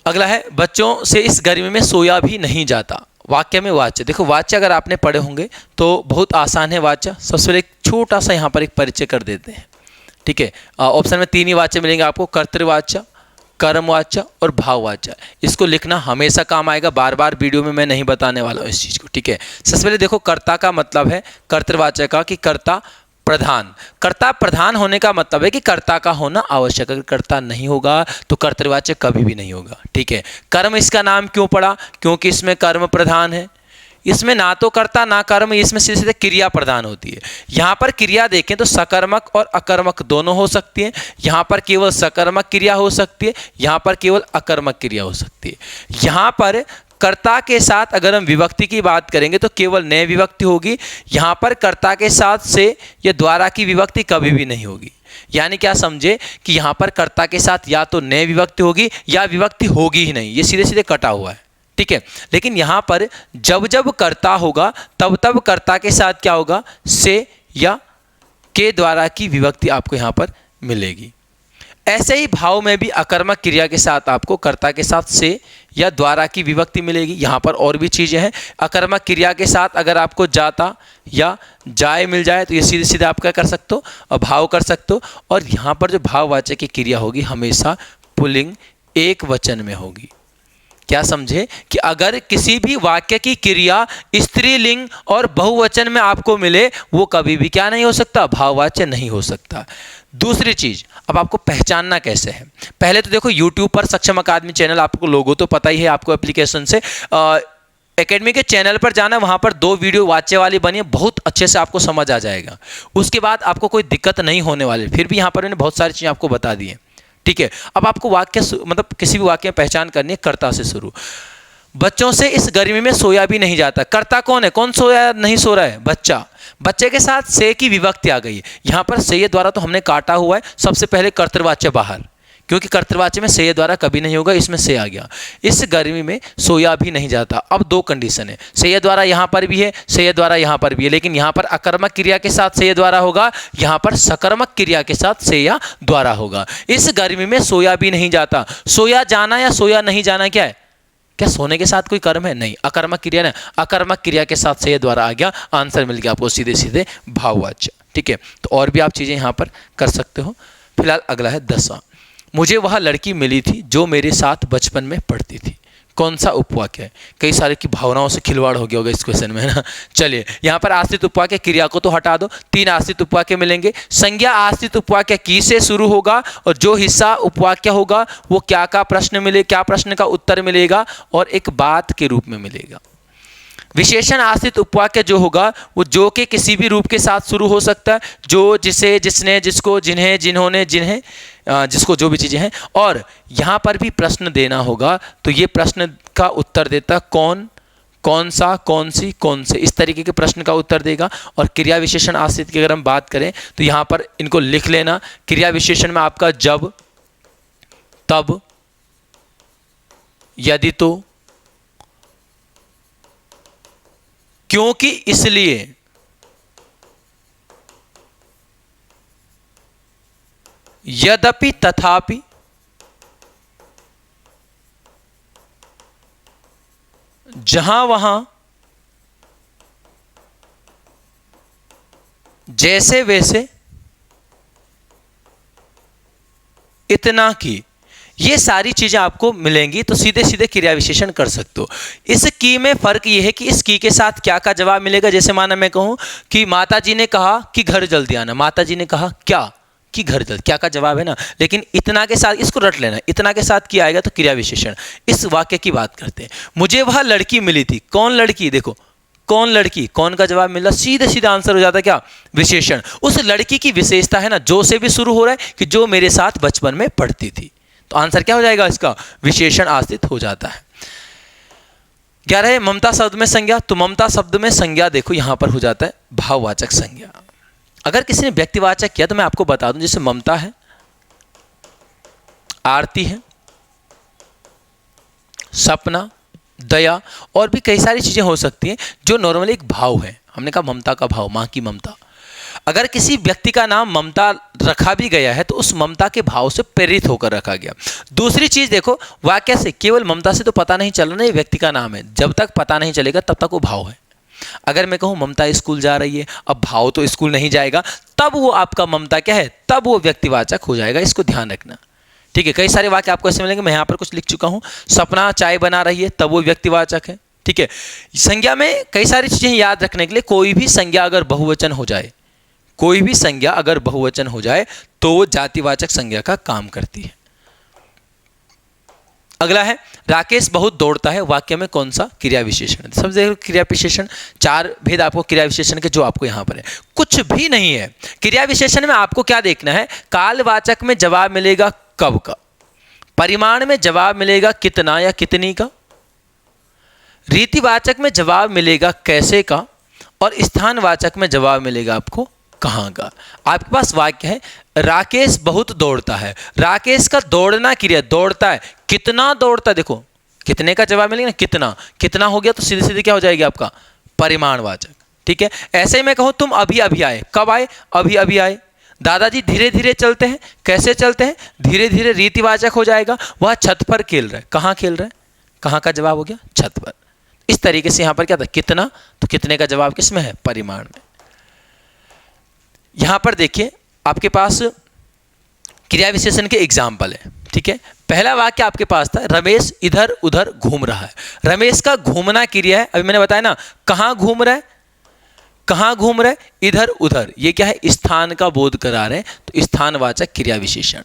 अगला है, बच्चों से इस गर्मी में सोया भी नहीं जाता। वाक्य में वाच्य, देखो वाच्य अगर आपने पढ़े होंगे तो बहुत आसान है वाच्य। सबसे पहले एक छोटा सा यहां पर एक परिचय कर देते हैं। ठीक है, ऑप्शन में 3 ही वाच्य मिलेंगे आपको, कर्तृवाच्य, कर्मवाच्य और भाववाच्य। इसको लिखना हमेशा काम आएगा, बार बार वीडियो में मैं नहीं बताने वाला हूं इस चीज को। ठीक है, सबसे पहले देखो कर्ता का मतलब है कर्तृवाच्य का कि कर्ता प्रधान। कर्ता प्रधान होने का मतलब है कि कर्ता का होना आवश्यक, अगर कर्ता नहीं होगा तो कर्तृवाच्य कभी भी नहीं होगा। ठीक है, कर्म इसका नाम क्यों पड़ा, क्योंकि इसमें कर्म प्रधान है। इसमें ना तो कर्ता ना कर्म, इसमें सीधे सीधे क्रिया प्रधान होती है। यहाँ पर क्रिया देखें तो सकर्मक और अकर्मक दोनों हो सकती है। यहाँ पर केवल सकर्मक क्रिया हो सकती है, यहाँ पर केवल अकर्मक क्रिया हो सकती है। यहाँ पर कर्ता के साथ अगर हम विभक्ति की बात करेंगे तो केवल नए विभक्ति होगी। यहाँ पर कर्ता के साथ से या द्वारा की विभक्ति कभी भी नहीं होगी। यानी क्या समझे कि यहाँ पर कर्ता के साथ या तो नए विभक्ति होगी या विभक्ति होगी ही नहीं, ये सीधे सीधे कटा हुआ है। ठीक है, लेकिन यहाँ पर जब जब कर्ता होगा तब तब कर्ता के साथ क्या होगा, से या के द्वारा की विभक्ति आपको यहाँ पर मिलेगी। ऐसे ही भाव में भी अकर्मक क्रिया के साथ आपको कर्ता के साथ से या द्वारा की विभक्ति मिलेगी। यहाँ पर और भी चीज़ें हैं, अकर्मक क्रिया के साथ अगर आपको जाता या जाए मिल जाए तो ये सीधे सीधे आप क्या कर सकते हो, अभाव कर सकते हो। और यहाँ पर जो भाववाचक की क्रिया होगी हमेशा पुल्लिंग एक वचन में होगी। क्या समझे कि अगर किसी भी वाक्य की क्रिया स्त्रीलिंग और बहुवचन में आपको मिले, वो कभी भी क्या नहीं हो सकता, भाववाच्य नहीं हो सकता। दूसरी चीज, अब आपको पहचानना कैसे है। पहले तो देखो YouTube पर सक्षम अकादमी चैनल, आपको लोगो तो पता ही है आपको एप्लीकेशन से। एकेडमी के चैनल पर जाना, वहां पर 2 वीडियो वाच्य वाली बनी है, बहुत अच्छे से आपको समझ आ जाएगा। उसके बाद आपको कोई दिक्कत नहीं होने वाली। फिर भी यहाँ पर मैंने बहुत सारी चीजें आपको बता दी है। ठीक है, अब आपको वाक्य मतलब किसी भी वाक्य में पहचान करनी है कर्ता से शुरू। बच्चों से इस गर्मी में सोया भी नहीं जाता। कर्ता कौन है, कौन सोया नहीं सो रहा है, बच्चा। बच्चे के साथ से की विभक्ति आ गई है। यहां पर से द्वारा तो हमने काटा हुआ है, सबसे पहले कर्तृवाच्य बाहर, क्योंकि कर्तृवाच्य में से द्वारा कभी नहीं होगा, इसमें से आ गया। इस गर्मी में सोया भी नहीं जाता। अब 2 कंडीशन है, से द्वारा यहां पर भी है, से द्वारा यहां पर भी है, लेकिन यहां पर अकर्मक क्रिया के साथ से द्वारा होगा, यहां पर सकर्मक क्रिया के साथ से या द्वारा होगा। इस गर्मी में सोया भी नहीं जाता। सोया जाना या सोया नहीं जाना क्या है, क्या सोने के साथ कोई कर्म है, नहीं, अकर्मक क्रिया ना, अकर्मक क्रिया के साथ से द्वारा आ गया, आंसर मिल गया आपको सीधे सीधे भाववाच्य। ठीक है, तो और भी आप चीजें यहां पर कर सकते हो। फिलहाल अगला है 10वां, मुझे वह लड़की मिली थी जो मेरे साथ बचपन में पढ़ती थी। कौन सा उपवाक्य है, कई सारे की भावनाओं से खिलवाड़ हो गया होगा इस क्वेश्चन में ना। चलिए यहाँ पर आश्रित उपवाक्य, क्रिया को तो हटा दो, 3 आश्रित उपवाक्य मिलेंगे। संज्ञा आश्रित उपवाक्य की से शुरू होगा और जो हिस्सा उपवाक्य होगा वो क्या का प्रश्न मिले, क्या प्रश्न का उत्तर मिलेगा और एक बात के रूप में मिलेगा। विशेषण आश्रित उपवाक्य जो होगा वो जो के किसी भी रूप के साथ शुरू हो सकता है, जो, जिसे, जिसने, जिसको, जिन्हें, जिन्होंने, जिन्हें, जिसको, जो भी चीजें हैं। और यहां पर भी प्रश्न देना होगा, तो ये प्रश्न का उत्तर देता कौन, कौन सा, कौन सी, कौन से, इस तरीके के प्रश्न का उत्तर देगा। और क्रिया विशेषण आश्रित की अगर हम बात करें तो यहां पर इनको लिख लेना। क्रिया विशेषण में आपका जब, तब, यदि तो, क्योंकि, इसलिए, यद्यपि, तथापि, जहां वहां, जैसे वैसे, इतना की, ये सारी चीजें आपको मिलेंगी तो सीधे सीधे क्रिया विशेषण कर सकते हो। इस की में फर्क ये है कि इस की के साथ क्या का जवाब मिलेगा। जैसे माना मैं कहूं कि माता जी ने कहा कि घर जल्दी आना, माता जी ने कहा क्या कि घर जल्दी, क्या का जवाब है ना। लेकिन इतना के साथ इसको रट लेना, इतना के साथ क्या आएगा तो क्रिया विशेषण। इस वाक्य की बात करते हैं। मुझे वह लड़की मिली थी, कौन लड़की, देखो कौन लड़की, कौन का जवाब मिला, सीधे सीधा आंसर हो जाता है क्या, विशेषण। उस लड़की की विशेषता है ना, जो से भी शुरू हो रहा है कि जो मेरे साथ बचपन में पढ़ती थी, तो आंसर क्या हो जाएगा इसका, विशेषण आश्रित हो जाता है। 11 है ममता शब्द में संज्ञा। तो ममता शब्द में संज्ञा देखो यहां पर हो जाता है भाववाचक संज्ञा। अगर किसी ने व्यक्तिवाचक किया तो मैं आपको बता दूं, जैसे ममता है, आरती है, सपना, दया, और भी कई सारी चीजें हो सकती हैं जो नॉर्मली एक भाव है। हमने कहा ममता का भाव, मां की ममता। अगर किसी व्यक्ति का नाम ममता रखा भी गया है तो उस ममता के भाव से प्रेरित होकर रखा गया। दूसरी चीज देखो, वाक्य से केवल ममता से तो पता नहीं चल रहा ये व्यक्ति का नाम है, जब तक पता नहीं चलेगा तब तक वो भाव है। अगर मैं कहूं ममता स्कूल जा रही है, अब भाव तो स्कूल नहीं जाएगा, तब वो आपका ममता क्या है, तब वो व्यक्तिवाचक हो जाएगा। इसको ध्यान रखना, ठीक है। कई सारे वाक्य आपको ऐसे मिलेंगे, मैं यहाँ पर कुछ लिख चुका हूँ। सपना चाय बना रही है, तब वो व्यक्तिवाचक है, ठीक है। संज्ञा में कई सारी चीजें याद रखने के लिए, कोई भी संज्ञा अगर बहुवचन हो जाए, कोई भी संज्ञा अगर बहुवचन हो जाए तो वो जातिवाचक संज्ञा का काम करती है। अगला है राकेश बहुत दौड़ता है, वाक्य में कौन सा क्रिया विशेषण। सब देखो क्रिया विशेषण, 4 भेद आपको क्रिया विशेषण के जो आपको यहां पर है, कुछ भी नहीं है। क्रिया विशेषण में आपको क्या देखना है, कालवाचक में जवाब मिलेगा कब का, परिमाण में जवाब मिलेगा कितना या कितनी का, रीतिवाचक में जवाब मिलेगा कैसे का, और स्थानवाचक में जवाब मिलेगा आपको कहां का। आपके पास वाक्य है राकेश बहुत दौड़ता है, राकेश का दौड़ना क्रिया, दौड़ता है, कितना दौड़ता है, देखो कितने का जवाब मिलेगा ना, कितना, कितना हो गया तो सीधे सीधे क्या हो जाएगी आपका परिमाणवाचक, ठीक है। ऐसे ही मैं कहूं तुम अभी अभी आए, कब आए, अभी अभी आए। दादाजी धीरे धीरे चलते हैं, कैसे चलते हैं, धीरे धीरे, रीतिवाचक हो जाएगा। वह छत पर खेल रहा है, कहां खेल रहा है, कहां का जवाब हो गया छत पर। इस तरीके से यहां पर क्या था, कितना, तो कितने का जवाब किस में है, परिमाण में। यहां पर देखिए आपके पास क्रिया विशेषण के एग्जाम्पल है, ठीक है। पहला वाक्य आपके पास था रमेश इधर उधर घूम रहा है। रमेश का घूमना क्रिया है, अभी मैंने बताया ना, कहां घूम रहा है, कहां घूम रहा है, इधर उधर, ये क्या है, स्थान का बोध करा रहे हैं, तो स्थानवाचक क्रिया विशेषण।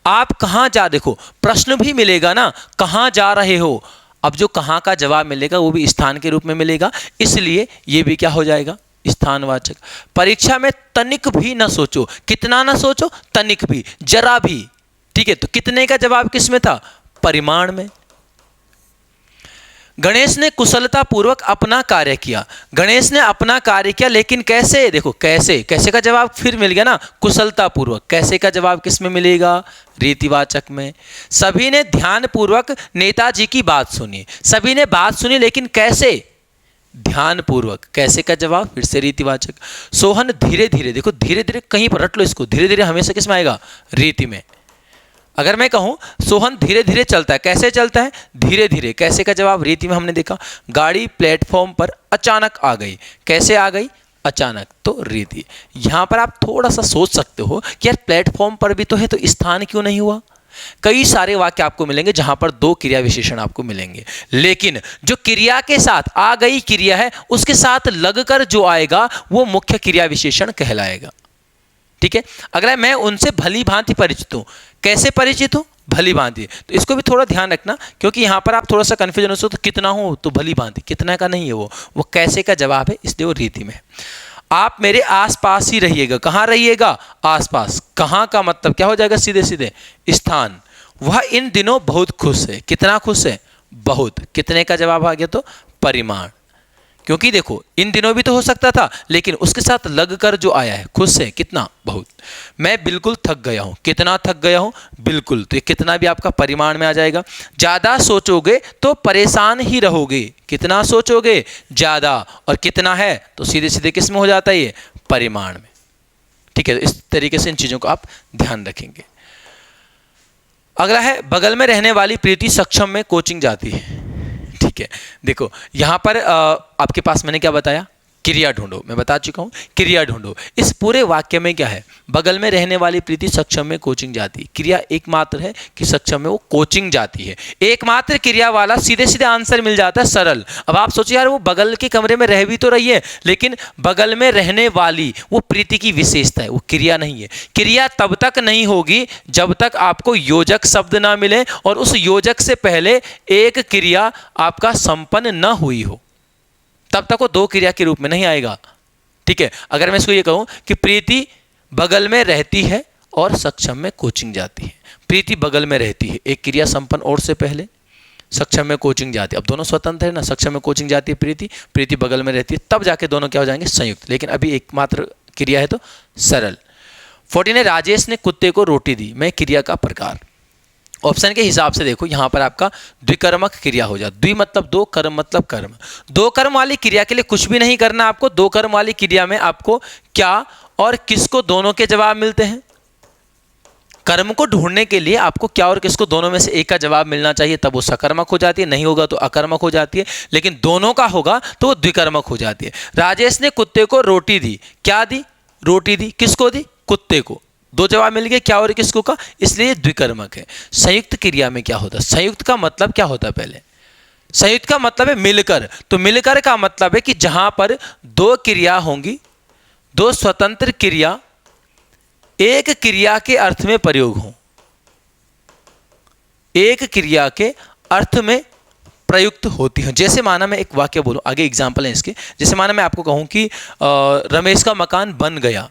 आप कहां जा, देखो प्रश्न भी मिलेगा ना, कहां जा रहे हो, अब जो कहां का जवाब मिलेगा वो भी स्थान के रूप में मिलेगा, इसलिए ये भी क्या हो जाएगा, स्थानवाचक। परीक्षा में तनिक भी ना सोचो, कितना ना सोचो, तनिक भी, जरा भी, ठीक है। तो कितने का जवाब किस में था, परिमाण में। गणेश ने कुशलता पूर्वक अपना कार्य किया, गणेश ने अपना कार्य किया, लेकिन कैसे, देखो कैसे, कैसे का जवाब फिर मिल गया ना, कुशलता पूर्वक। कैसे का जवाब किस में मिलेगा, रीतिवाचक में। सभी ने ध्यान पूर्वक नेताजी की बात सुनी, सभी ने बात सुनी लेकिन कैसे, ध्यान पूर्वक। कैसे का जवाब फिर से रीतिवाचक। सोहन धीरे धीरे, देखो धीरे धीरे कहीं पर रट लो इसको, धीरे धीरे हमेशा किस में आएगा, रीति में। अगर मैं कहूं सोहन धीरे धीरे चलता है, कैसे चलता है, धीरे धीरे। कैसे का जवाब रीति में हमने देखा। गाड़ी प्लेटफॉर्म पर अचानक आ गई, कैसे आ गई, अचानक, तो रीति। यहां पर आप थोड़ा सा सोच सकते हो कि यार प्लेटफॉर्म पर भी तो है, तो स्थान क्यों नहीं हुआ। कई सारे वाक्य आपको मिलेंगे जहां पर 2 क्रिया विशेषण आपको मिलेंगे, लेकिन जो क्रिया के साथ आ गई क्रिया है उसके साथ लगकर जो आएगा वो मुख्य क्रिया विशेषण कहलाएगा, ठीक है। अगला मैं उनसे भली भांति परिचित हूं, कैसे परिचित हूं, भली भांति। तो इसको भी थोड़ा ध्यान रखना, क्योंकि यहां पर आप थोड़ा सा कंफ्यूजन हो सकते, तो कितना हो तो भली भांति, कितना का नहीं है, वो कैसे का जवाब है, इसलिए वो रीति में। आप मेरे आसपास ही रहिएगा, कहां रहिएगा, आसपास। कहां का मतलब क्या हो जाएगा, सीधे सीधे स्थान। वह इन दिनों बहुत खुश है, कितना खुश है, बहुत। कितने का जवाब आ गया तो परिमाण, क्योंकि देखो इन दिनों भी तो हो सकता था, लेकिन उसके साथ लगकर जो आया है, खुश है, कितना, बहुत। मैं बिल्कुल थक गया हूं, कितना थक गया हूं, बिल्कुल। तो ये कितना भी आपका परिमाण में आ जाएगा। ज्यादा सोचोगे तो परेशान ही रहोगे, कितना सोचोगे, ज्यादा। और कितना है तो सीधे सीधे किस में हो जाता है, ये परिमाण में, ठीक है। इस तरीके से इन चीजों को आप ध्यान रखेंगे। अगला है बगल में रहने वाली प्रीति सक्षम में कोचिंग जाती है, ठीक है। देखो यहां पर आपके पास मैंने क्या बताया, क्रिया ढूंढो, मैं बता चुका हूं, क्रिया ढूंढो। इस पूरे वाक्य में क्या है, बगल में रहने वाली प्रीति सक्षम में कोचिंग जाती है। क्रिया एकमात्र है कि सक्षम में वो कोचिंग जाती है, एकमात्र क्रिया वाला सीधे सीधे आंसर मिल जाता है, सरल। अब आप सोचिए यार, वो बगल के कमरे में रह भी तो रही है, लेकिन बगल में रहने वाली वो प्रीति की विशेषता है, वो क्रिया नहीं है। क्रिया तब तक नहीं होगी जब तक आपको योजक शब्द ना मिले और उस योजक से पहले एक क्रिया आपका संपन्न न हुई हो, तब तक वो दो क्रिया के रूप में नहीं आएगा। ठीक है, अगर मैं इसको ये कहूं कि प्रीति बगल में रहती है और सक्षम में कोचिंग जाती है, प्रीति बगल में रहती है, एक क्रिया संपन्न और से पहले, सक्षम में कोचिंग जाती है। अब दोनों स्वतंत्र है ना, सक्षम में कोचिंग जाती है प्रीति, प्रीति बगल में रहती है, तब जाके दोनों क्या हो जाएंगे, संयुक्त। लेकिन अभी एकमात्र क्रिया है तो सरल। 14 है, राजेश ने कुत्ते को रोटी दी। मैं क्रिया का प्रकार, ऑप्शन के हिसाब से देखो, यहां पर आपका द्विकर्मक क्रिया हो जाता। द्वि मतलब दो, कर्म मतलब कर्म। दो कर्म वाली क्रिया के लिए कुछ भी नहीं करना आपको। दो कर्म वाली क्रिया में आपको क्या और किसको दोनों के जवाब मिलते हैं। कर्म को ढूंढने के लिए आपको क्या और किसको दोनों में से एक का जवाब मिलना चाहिए, तब वो सकर्मक हो जाती है, नहीं होगा तो अकर्मक हो जाती है, लेकिन दोनों का होगा तो वो द्विकर्मक हो जाती है। राजेश ने कुत्ते को रोटी दी। क्या दी, रोटी दी, किसको दी, कुत्ते को। दो जवाब मिल गए, क्या और किसको का, इसलिए द्विकर्मक है। संयुक्त क्रिया में क्या होता है, संयुक्त का मतलब क्या होता है, पहले संयुक्त का मतलब है मिलकर। तो मिलकर का मतलब है कि जहां पर दो क्रिया होंगी, दो स्वतंत्र क्रिया एक क्रिया के अर्थ में प्रयोग हो, एक क्रिया के अर्थ में प्रयुक्त होती है। जैसे माना मैं एक वाक्य बोलूं, आगे एग्जाम्पल है इसके। जैसे माना मैं आपको कहूं कि रमेश का मकान बन गया।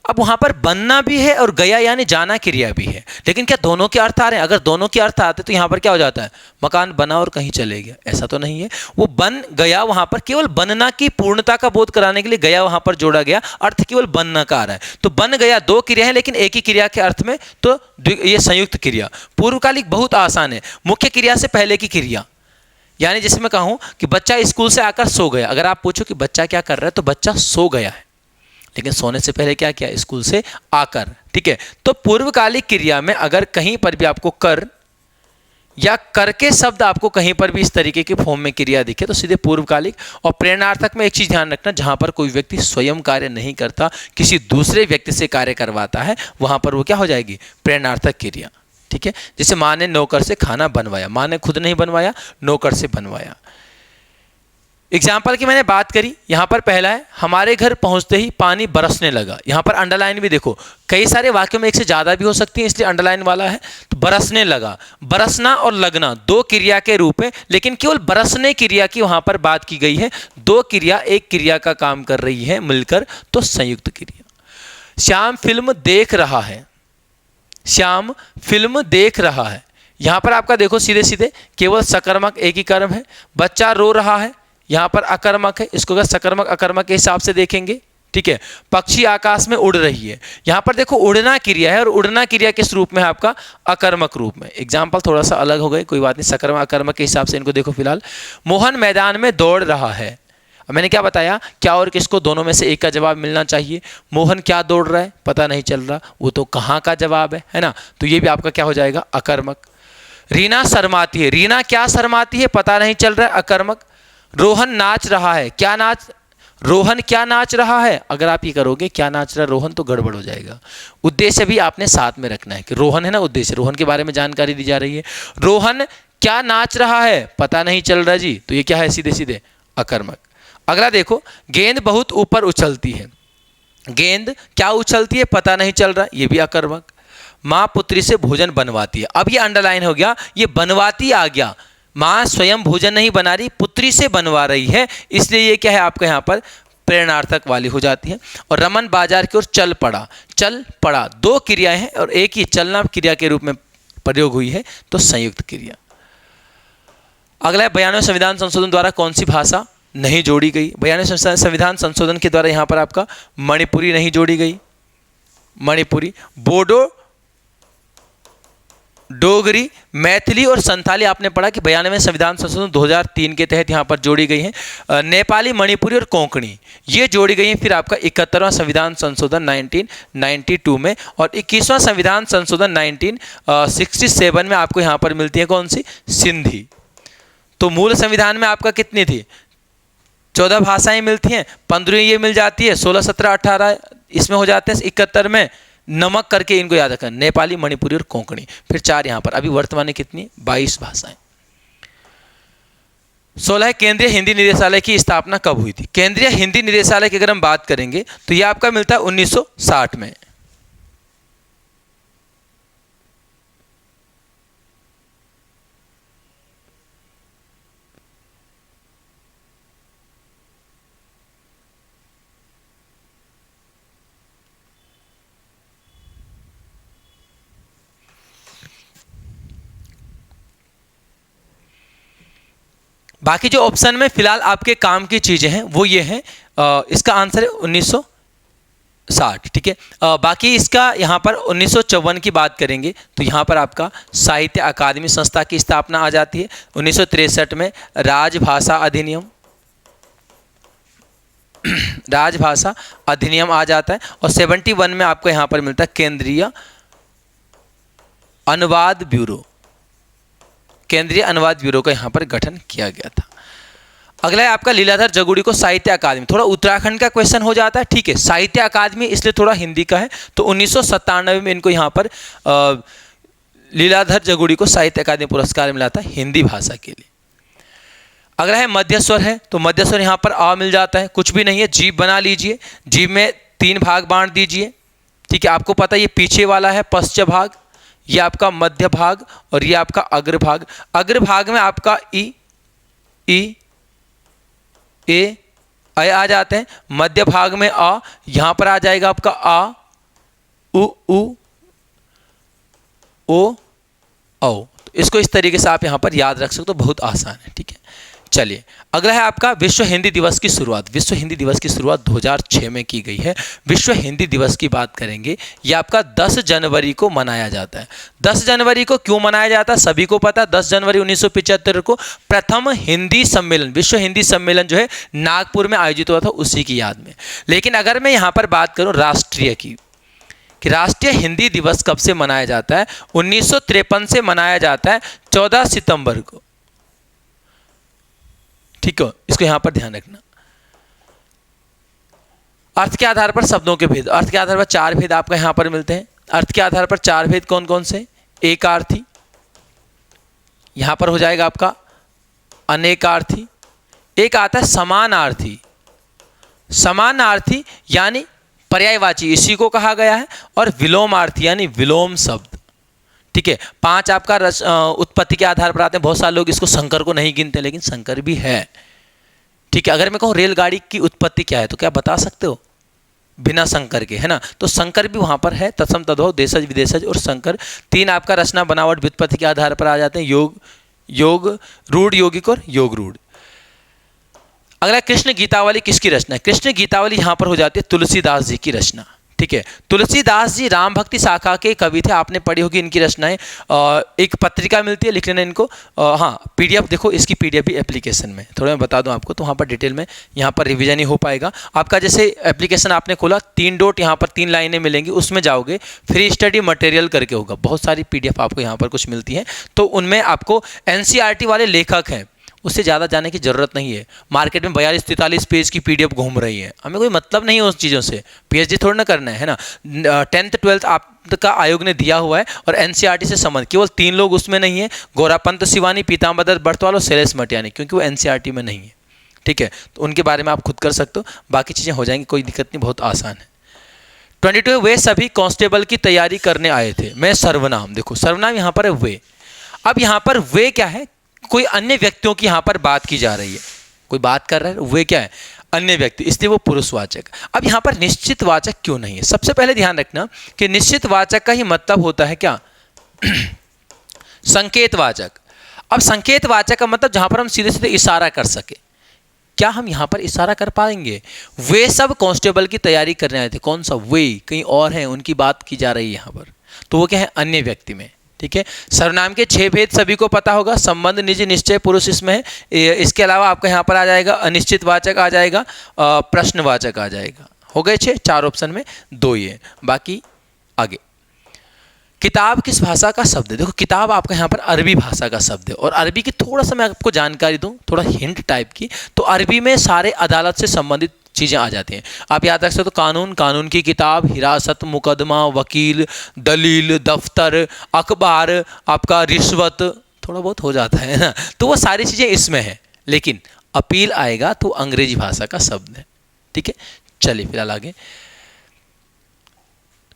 अब वहां पर बनना भी है और गया यानी जाना क्रिया भी है, लेकिन क्या दोनों के अर्थ आ रहे हैं? अगर दोनों के अर्थ आते तो यहां पर क्या हो जाता है, मकान बना और कहीं चले गया, ऐसा तो नहीं है। वो बन गया, वहां पर केवल बनना की पूर्णता का बोध कराने के लिए गया वहां पर जोड़ा गया, अर्थ केवल बनना का आ रहा है। तो बन गया दो क्रिया है, लेकिन एक ही क्रिया के अर्थ में, तो ये संयुक्त क्रिया। पूर्वकालिक बहुत आसान है, मुख्य क्रिया से पहले की क्रिया। यानी जैसे मैं कहूं कि बच्चा स्कूल से आकर सो गया, अगर आप पूछो कि बच्चा क्या कर रहा है, तो बच्चा सो गया है, लेकिन सोने से पहले क्या किया, स्कूल से आकर। ठीक है, तो पूर्वकालिक क्रिया में अगर कहीं पर भी आपको कर या कर के शब्द आपको कहीं पर भी इस तरीके के फॉर्म में क्रिया दिखे तो सीधे पूर्वकालिक। और प्रेरणार्थक में एक चीज ध्यान रखना, जहां पर कोई व्यक्ति स्वयं कार्य नहीं करता, किसी दूसरे व्यक्ति से कार्य करवाता है, वहां पर वो क्या हो जाएगी, प्रेरणार्थक क्रिया। ठीक है, जैसे माँ ने नौकर से खाना बनवाया, माँ ने खुद नहीं बनवाया, नौकर से बनवाया। एग्जाम्पल की मैंने बात करी, यहां पर पहला है, हमारे घर पहुंचते ही पानी बरसने लगा। यहां पर अंडरलाइन भी देखो, कई सारे वाक्यों में एक से ज्यादा भी हो सकती है, इसलिए अंडरलाइन वाला है। तो बरसने लगा, बरसना और लगना दो क्रिया के रूप में, लेकिन केवल बरसने क्रिया की वहां पर बात की गई है। दो क्रिया एक क्रिया का काम कर रही है मिलकर, तो संयुक्त क्रिया। श्याम फिल्म देख रहा है, श्याम फिल्म देख रहा है, यहां पर आपका देखो सीधे सीधे केवल सकर्मक एक ही कर्म है। बच्चा रो रहा है, यहां पर अकर्मक है, इसको अगर सकर्मक अकर्मक के हिसाब से देखेंगे। ठीक है, पक्षी आकाश में उड़ रही है, यहां पर देखो उड़ना क्रिया है, और उड़ना क्रिया किस रूप में है आपका, अकर्मक रूप में। एग्जाम्पल थोड़ा सा अलग हो गए, कोई बात नहीं, सकर्मक अकर्मक के हिसाब से इनको देखो। फिलहाल मोहन मैदान में दौड़ रहा है, अब मैंने क्या बताया, क्या और किसको दोनों में से एक का जवाब मिलना चाहिए। मोहन क्या दौड़ रहा है, पता नहीं चल रहा, वो तो कहाँ का जवाब है ना, तो ये भी आपका क्या हो जाएगा, अकर्मक। रीना शर्माती है, रीना क्या शर्माती है, पता नहीं चल रहा है, अकर्मक। रोहन नाच रहा है, क्या नाच, रोहन क्या नाच रहा है, अगर आप ये करोगे क्या नाच रहा है रोहन, तो गड़बड़ हो जाएगा। उद्देश्य भी आपने साथ में रखना है कि रोहन है ना उद्देश्य, रोहन के बारे में जानकारी दी जा रही है। रोहन क्या नाच रहा है, पता नहीं चल रहा जी, तो ये क्या है, सीधे सीधे अकर्मक। अगला देखो, गेंद बहुत ऊपर उछलती है, गेंद क्या उछलती है, पता नहीं चल रहा, ये भी अकर्मक। माँ पुत्री से भोजन बनवाती है, अब ये अंडरलाइन हो गया, ये बनवाती आ गया, माँ स्वयं भोजन नहीं बना रही, पुत्री से बनवा रही है, इसलिए ये क्या है आपका यहाँ पर प्रेरणार्थक वाली हो जाती है। और रमन बाजार की ओर चल पड़ा, चल पड़ा दो क्रियाएं हैं और एक ही चलना क्रिया के रूप में प्रयोग हुई है, तो संयुक्त क्रिया। अगला है, 92वें संविधान संशोधन द्वारा कौन सी भाषा नहीं जोड़ी गई। 92वें संविधान संशोधन के द्वारा यहाँ पर आपका मणिपुरी नहीं जोड़ी गई, मणिपुरी, बोडो, डोगरी, मैथिली और संथाली आपने पढ़ा कि 92वें संविधान संशोधन 2003 के तहत यहाँ पर जोड़ी गई हैं। नेपाली, मणिपुरी और कोंकणी ये जोड़ी गई हैं। फिर आपका 71वां संविधान संशोधन 1992 में, और 21वां संविधान संशोधन 1967 में आपको यहाँ पर मिलती है कौन सी, सिंधी। तो मूल संविधान में आपका कितनी थी, 14 भाषाएं मिलती हैं, 15वीं ये मिल जाती है, 16, 17, 18 इसमें हो जाते हैं, 71 में नमक करके इनको याद रखना, नेपाली, मणिपुरी और कोंकणी, फिर 4 यहाँ पर। अभी वर्तमान में कितनी? 22 भाषाएं। 16 केंद्रीय हिंदी निदेशालय की स्थापना कब हुई थी? केंद्रीय हिंदी निदेशालय की अगर हम बात करेंगे तो ये आपका मिलता है 1960 में। बाकी जो ऑप्शन में फिलहाल आपके काम की चीजें हैं वो ये हैं, इसका आंसर है 1960, ठीक है। बाकी इसका यहाँ पर 1954 की बात करेंगे तो यहाँ पर आपका साहित्य अकादमी संस्था की स्थापना आ जाती है। 1963 में राजभाषा अधिनियम आ जाता है, और 71 में आपको यहाँ पर मिलता है केंद्रीय अनुवाद ब्यूरो का यहाँ पर गठन किया गया था। अगला है आपका लीलाधर जगुड़ी को साहित्य अकादमी, थोड़ा उत्तराखंड का क्वेश्चन हो जाता है, ठीक है। साहित्य अकादमी इसलिए थोड़ा हिंदी का है, तो 1997 में इनको यहाँ पर लीलाधर जगुड़ी को साहित्य अकादमी पुरस्कार मिला था हिंदी भाषा के लिए। अगला है मध्य स्वर है, तो मध्य स्वर यहाँ पर आ मिल जाता है, कुछ भी नहीं है, जीभ बना लीजिए, जीभ में 3 भाग बांट दीजिए, ठीक है। आपको पता है ये पीछे वाला है पश्च भाग, ये आपका मध्य भाग, और ये आपका अग्रभाग। अग्रभाग में आपका ई ए आ जाते हैं, मध्य भाग में आ, यहां पर आ जाएगा आपका आ उ ओ औ। तो इसको इस तरीके से आप यहां पर याद रख सकते हो, बहुत आसान है, ठीक है। चलिए अगला है आपका विश्व हिंदी दिवस की शुरुआत। विश्व हिंदी दिवस की शुरुआत 2006 में की गई है। विश्व हिंदी दिवस की बात करेंगे, ये आपका 10 जनवरी को मनाया जाता है। 10 जनवरी को क्यों मनाया जाता है सभी को पता है। 10 जनवरी 1975 को प्रथम हिंदी सम्मेलन, विश्व हिंदी सम्मेलन जो है नागपुर में आयोजित हुआ था, उसी की याद में। लेकिन अगर मैं यहाँ पर बात करूँ राष्ट्रीय की, कि राष्ट्रीय हिंदी दिवस कब से मनाया जाता है, 1953 से मनाया जाता है 14 सितंबर को, ठीक है। इसको यहां पर ध्यान रखना। अर्थ के आधार पर शब्दों के भेद, अर्थ के आधार पर 4 भेद आपको यहां पर मिलते हैं। अर्थ के आधार पर 4 भेद कौन कौन से? एकार्थी, यहां पर हो जाएगा आपका अनेकार्थी, एक आता है समानार्थी, समानार्थी यानी पर्यायवाची, इसी को कहा गया है, और विलोमार्थी यानी विलोम शब्द, ठीक है। 5 आपका उत्पत्ति के आधार पर आते हैं। बहुत सारे लोग इसको शंकर को नहीं गिनते, लेकिन शंकर भी है, ठीक है। अगर मैं कहूँ रेलगाड़ी की उत्पत्ति क्या है, तो क्या बता सकते हो? बिना शंकर के, है ना। तो शंकर भी वहां पर है, तत्सम तद्भव, देशज विदेशज और शंकर। 3 आपका रचना बनावट व्युत्पत्ति के आधार पर आ जाते हैं, योग रूढ़, यौगिक और योग रूढ़। अगला कृष्ण गीतावली किसकी रचना है? कृष्ण गीतावली यहां पर हो जाती है तुलसीदास जी की रचना, ठीक है। तुलसीदास जी राम भक्ति शाखा के कवि थे, आपने पढ़ी होगी इनकी रचनाएं। एक पत्रिका मिलती है, लिख लेना इनको। हाँ, पीडीएफ देखो, इसकी पीडीएफ भी एप्लीकेशन में, थोड़ा मैं बता दूं आपको, तो वहाँ पर डिटेल में यहाँ पर रिवीजन ही हो पाएगा आपका। जैसे एप्लीकेशन आपने खोला, 3 डॉट यहाँ पर 3 लाइनें मिलेंगी, उसमें जाओगे, फ्री स्टडी मटेरियल करके होगा, बहुत सारी पीडीएफ आपको यहाँ पर कुछ मिलती है। तो उनमें आपको एनसीईआरटी वाले लेखक हैं, उससे ज़्यादा जाने की ज़रूरत नहीं है। मार्केट में 42-43 पेज की पीडीएफ घूम रही है, हमें कोई मतलब नहीं है उस चीज़ों से, पीएचडी थोड़ा ना करना है ना। 10th 12th आपका आयोग ने दिया हुआ है, और एनसीईआरटी से संबंध केवल 3 लोग उसमें नहीं है, गौरापंत शिवानी, पीताम्बर दत्त बर्तवाल और शैलेश मटियानी, क्योंकि वो एनसीईआरटी में नहीं है, ठीक है। तो उनके बारे में आप खुद कर सकते हो, बाकी चीज़ें हो जाएंगी, कोई दिक्कत नहीं, बहुत आसान है। 22 वे सभी कांस्टेबल की तैयारी करने आए थे। मैं सर्वनाम, देखो सर्वनाम यहाँ पर है वे। अब यहाँ पर वे क्या है? कोई अन्य व्यक्तियों की यहां पर बात की जा रही है, कोई बात कर रहा है, वे क्या है? अन्य व्यक्ति, इसलिए वो पुरुषवाचक। अब यहां पर निश्चित वाचक क्यों नहीं है? सबसे पहले ध्यान रखना कि निश्चित वाचक का ही मतलब होता है क्या? संकेतवाचक। अब संकेतवाचक का मतलब जहां पर हम सीधे सीधे इशारा कर सके, क्या हम यहां पर इशारा कर पाएंगे? वे सब कांस्टेबल की तैयारी करने आए थे, कौन सा वे? कहीं और है, उनकी बात की जा रही है यहां पर, तो वो क्या है? अन्य व्यक्ति में, ठीक है। सर्वनाम के 6 भेद सभी को पता होगा। संबंध, निज, निश्चय, पुरुष इसमें है। इसके अलावा आपका यहाँ पर आ जाएगा अनिश्चित वाचक आ जाएगा, प्रश्नवाचक आ जाएगा। हो गए 6, 4 ऑप्शन में 2 ही है, बाकी आगे। किताब किस भाषा का शब्द है? देखो किताब आपका यहाँ पर अरबी भाषा का शब्द है, और अरबी की थोड़ा सा मैं आपको जानकारी दूं, थोड़ा हिंट टाइप की, तो अरबी में सारे अदालत से संबंधित चीज़ें आ जाती हैं। आप याद रख सकते हो, कानून, कानून की किताब, हिरासत, मुकदमा, वकील, दलील, दफ्तर, अखबार, आपका रिश्वत, थोड़ा बहुत हो जाता है ना, तो वो सारी चीज़ें इसमें है। लेकिन अपील आएगा तो अंग्रेजी भाषा का शब्द है। ठीक है, चलिए फिलहाल आगे।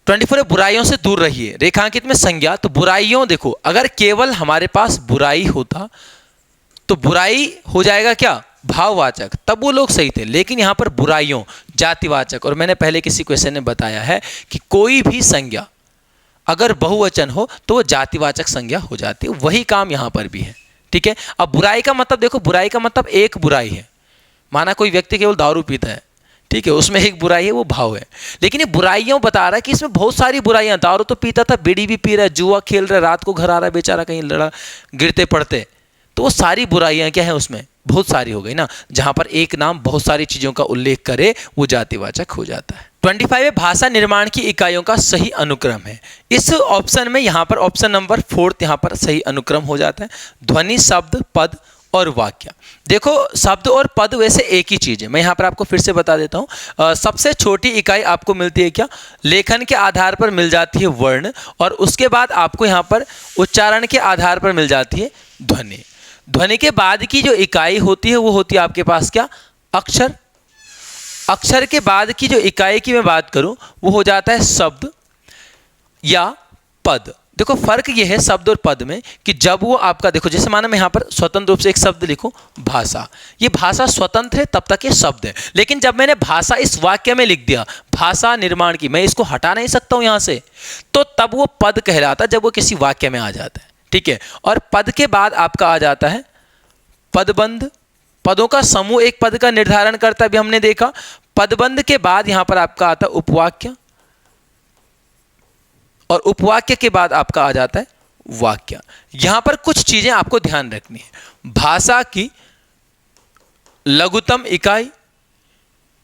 24 है बुराइयों से दूर रहिए। रेखांकित में संज्ञा, तो बुराइयों, देखो अगर केवल हमारे पास बुराई होता तो बुराई हो जाएगा क्या, भाववाचक, तब वो लोग सही थे। लेकिन यहां पर बुराइयों जातिवाचक, और मैंने पहले किसी क्वेश्चन में बताया है कि कोई भी संज्ञा अगर बहुवचन हो तो वो जातिवाचक संज्ञा हो जाती है। वही काम यहां पर भी है। ठीक है, अब बुराई का मतलब देखो, बुराई का मतलब एक बुराई है, माना कोई व्यक्ति केवल दारू पीता है, ठीक है, उसमें एक बुराई है, वो भाव है। लेकिन ये बुराइयों बता रहा है कि इसमें बहुत सारी बुराइयां, दारू तो पीता था, बीड़ी भी पी रहा है, जुआ खेल रहा है, रात को घर आ रहा है बेचारा, कहीं लड़ा गिरते पड़ते, तो वो सारी बुराइयां क्या है उसमें, बहुत सारी हो गई ना। जहां पर एक नाम बहुत सारी चीजों का उल्लेख करे वो जातिवाचक हो जाता है। 25 भाषा निर्माण की इकाइयों का सही अनुक्रम है। इस ऑप्शन में यहां पर ऑप्शन नंबर 4 यहां पर सही अनुक्रम हो जाता है। ध्वनि, शब्द, पद और वाक्य। देखो शब्द और पद वैसे एक ही चीज है, मैं यहां पर आपको फिर से बता देता हूं। सबसे छोटी इकाई आपको मिलती है क्या, लेखन के आधार पर मिल जाती है वर्ण, और उसके बाद आपको यहां पर उच्चारण के आधार पर मिल जाती है ध्वनि। ध्वनि के बाद की जो इकाई होती है वो होती है आपके पास क्या, अक्षर। अक्षर के बाद की जो इकाई की मैं बात करूं वो हो जाता है शब्द या पद। देखो फर्क ये है शब्द और पद में कि जब वो आपका, देखो जैसे माना मैं यहां पर स्वतंत्र रूप से एक शब्द लिखूं भाषा, ये भाषा स्वतंत्र है तब तक ये शब्द है। लेकिन जब मैंने भाषा इस वाक्य में लिख दिया, भाषा निर्माण की, मैं इसको हटा नहीं सकता हूं यहां से, तो तब वो पद कहलाता है, जब वो किसी वाक्य में आ जाता है। ठीक है, और पद के बाद आपका आ जाता है पदबंध। पदों का समूह एक पद का निर्धारण करता है, अभी हमने देखा। पदबंध के बाद यहां पर आपका आता है उपवाक्य, और उपवाक्य के बाद आपका आ जाता है वाक्य। यहां पर कुछ चीजें आपको ध्यान रखनी है। भाषा की लघुत्तम इकाई,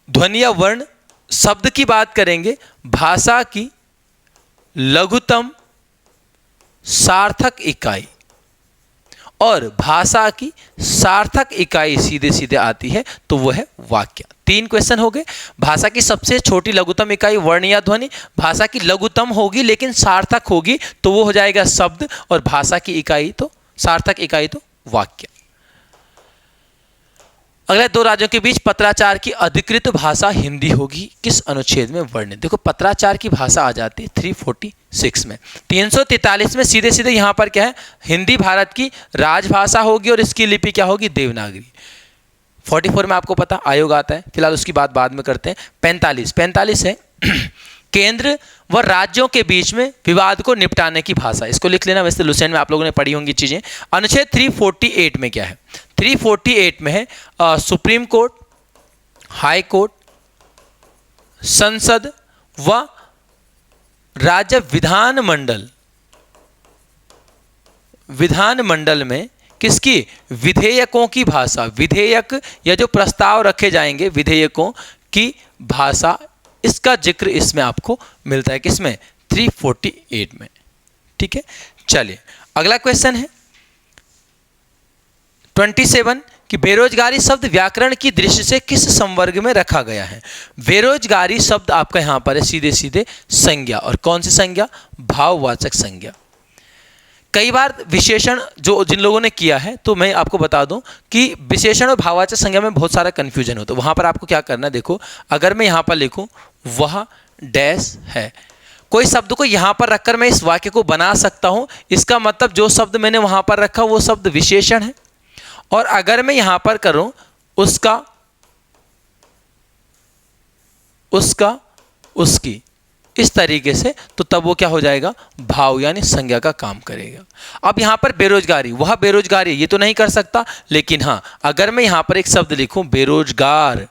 ध्वनि या वर्ण, शब्द की बात करेंगे, भाषा की लघुत्तम सार्थक इकाई, और भाषा की सार्थक इकाई सीधे सीधे आती है तो वह है वाक्य। 3 क्वेश्चन हो गए। भाषा की सबसे छोटी लघुत्तम इकाई वर्ण या ध्वनि, भाषा की लघुत्तम होगी लेकिन सार्थक होगी तो वो हो जाएगा शब्द, और भाषा की इकाई तो सार्थक इकाई तो वाक्य। अगले 2 राज्यों के बीच पत्राचार की अधिकृत भाषा हिंदी होगी, किस अनुच्छेद में वर्णित। देखो पत्राचार की भाषा आ जाती है 346 में। 343 में सीधे सीधे यहां पर क्या है, हिंदी भारत की राजभाषा होगी और इसकी लिपि क्या होगी, देवनागरी। 44 में आपको पता आयोग आता है, फिलहाल उसकी बात बाद में करते हैं। 45 है केंद्र व राज्यों के बीच में विवाद को निपटाने की भाषा, इसको लिख लेना, वैसे लुसेंट में आप लोगों ने पढ़ी होंगी चीजें। अनुच्छेद 348 में क्या है, 348 में है सुप्रीम कोर्ट, हाई कोर्ट, संसद व राज्य विधानमंडल। विधानमंडल में किसकी, विधेयकों की भाषा, विधेयक या जो प्रस्ताव रखे जाएंगे विधेयकों की भाषा, इसका जिक्र इसमें आपको मिलता है, किसमें, 348 में। ठीक है, चलिए अगला क्वेश्चन है 27 कि बेरोजगारी शब्द व्याकरण की दृष्टि से किस संवर्ग में रखा गया है। बेरोजगारी शब्द आपका यहां पर है सीधे सीधे संज्ञा, और कौन सी संज्ञा, भाववाचक संज्ञा। कई बार विशेषण जो जिन लोगों ने किया है, तो मैं आपको बता दूं कि विशेषण और भाववाचक संज्ञा में बहुत सारा कंफ्यूजन होता है। वहां पर आपको क्या करना है, देखो अगर मैं यहां पर लिखूं वह डैश है, कोई शब्द को यहां पर रखकर मैं इस वाक्य को बना सकता हूं, इसका मतलब जो शब्द मैंने वहां पर रखा वो शब्द विशेषण है। और अगर मैं यहां पर करूं उसका, उसकी, इस तरीके से, तो तब वो क्या हो जाएगा, भाव यानी संज्ञा का काम करेगा। अब यहां पर बेरोजगारी, वह बेरोजगारी, ये तो नहीं कर सकता, लेकिन हां अगर मैं यहां पर एक शब्द लिखूं बेरोजगार,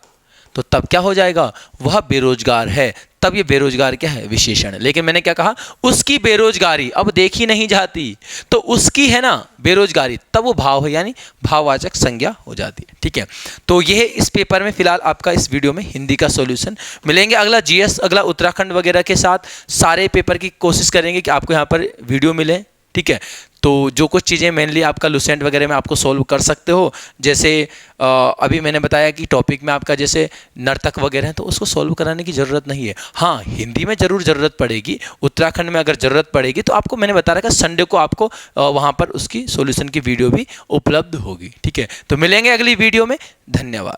तो तब क्या हो जाएगा, वह बेरोजगार है, तब ये बेरोजगार क्या है, विशेषण है। लेकिन मैंने क्या कहा, उसकी बेरोजगारी अब देखी नहीं जाती, तो उसकी है ना बेरोजगारी, तब वो भाव है, यानी भाववाचक संज्ञा हो जाती है। ठीक है, तो यह इस पेपर में फिलहाल आपका इस वीडियो में हिंदी का सॉल्यूशन। मिलेंगे अगला जीएस, अगला उत्तराखंड वगैरह के साथ, सारे पेपर की कोशिश करेंगे कि आपको यहाँ पर वीडियो मिले। ठीक है, तो जो कुछ चीज़ें मेनली आपका लुसेंट वगैरह में आपको सॉल्व कर सकते हो, जैसे अभी मैंने बताया कि टॉपिक में आपका जैसे नर्तक वगैरह है, तो उसको सॉल्व कराने की ज़रूरत नहीं है। हाँ, हिंदी में ज़रूर ज़रूरत पड़ेगी, उत्तराखंड में अगर ज़रूरत पड़ेगी तो आपको मैंने बता रखा संडे को आपको वहाँ पर उसकी सॉल्यूशन की वीडियो भी उपलब्ध होगी। ठीक है, तो मिलेंगे अगली वीडियो में, धन्यवाद।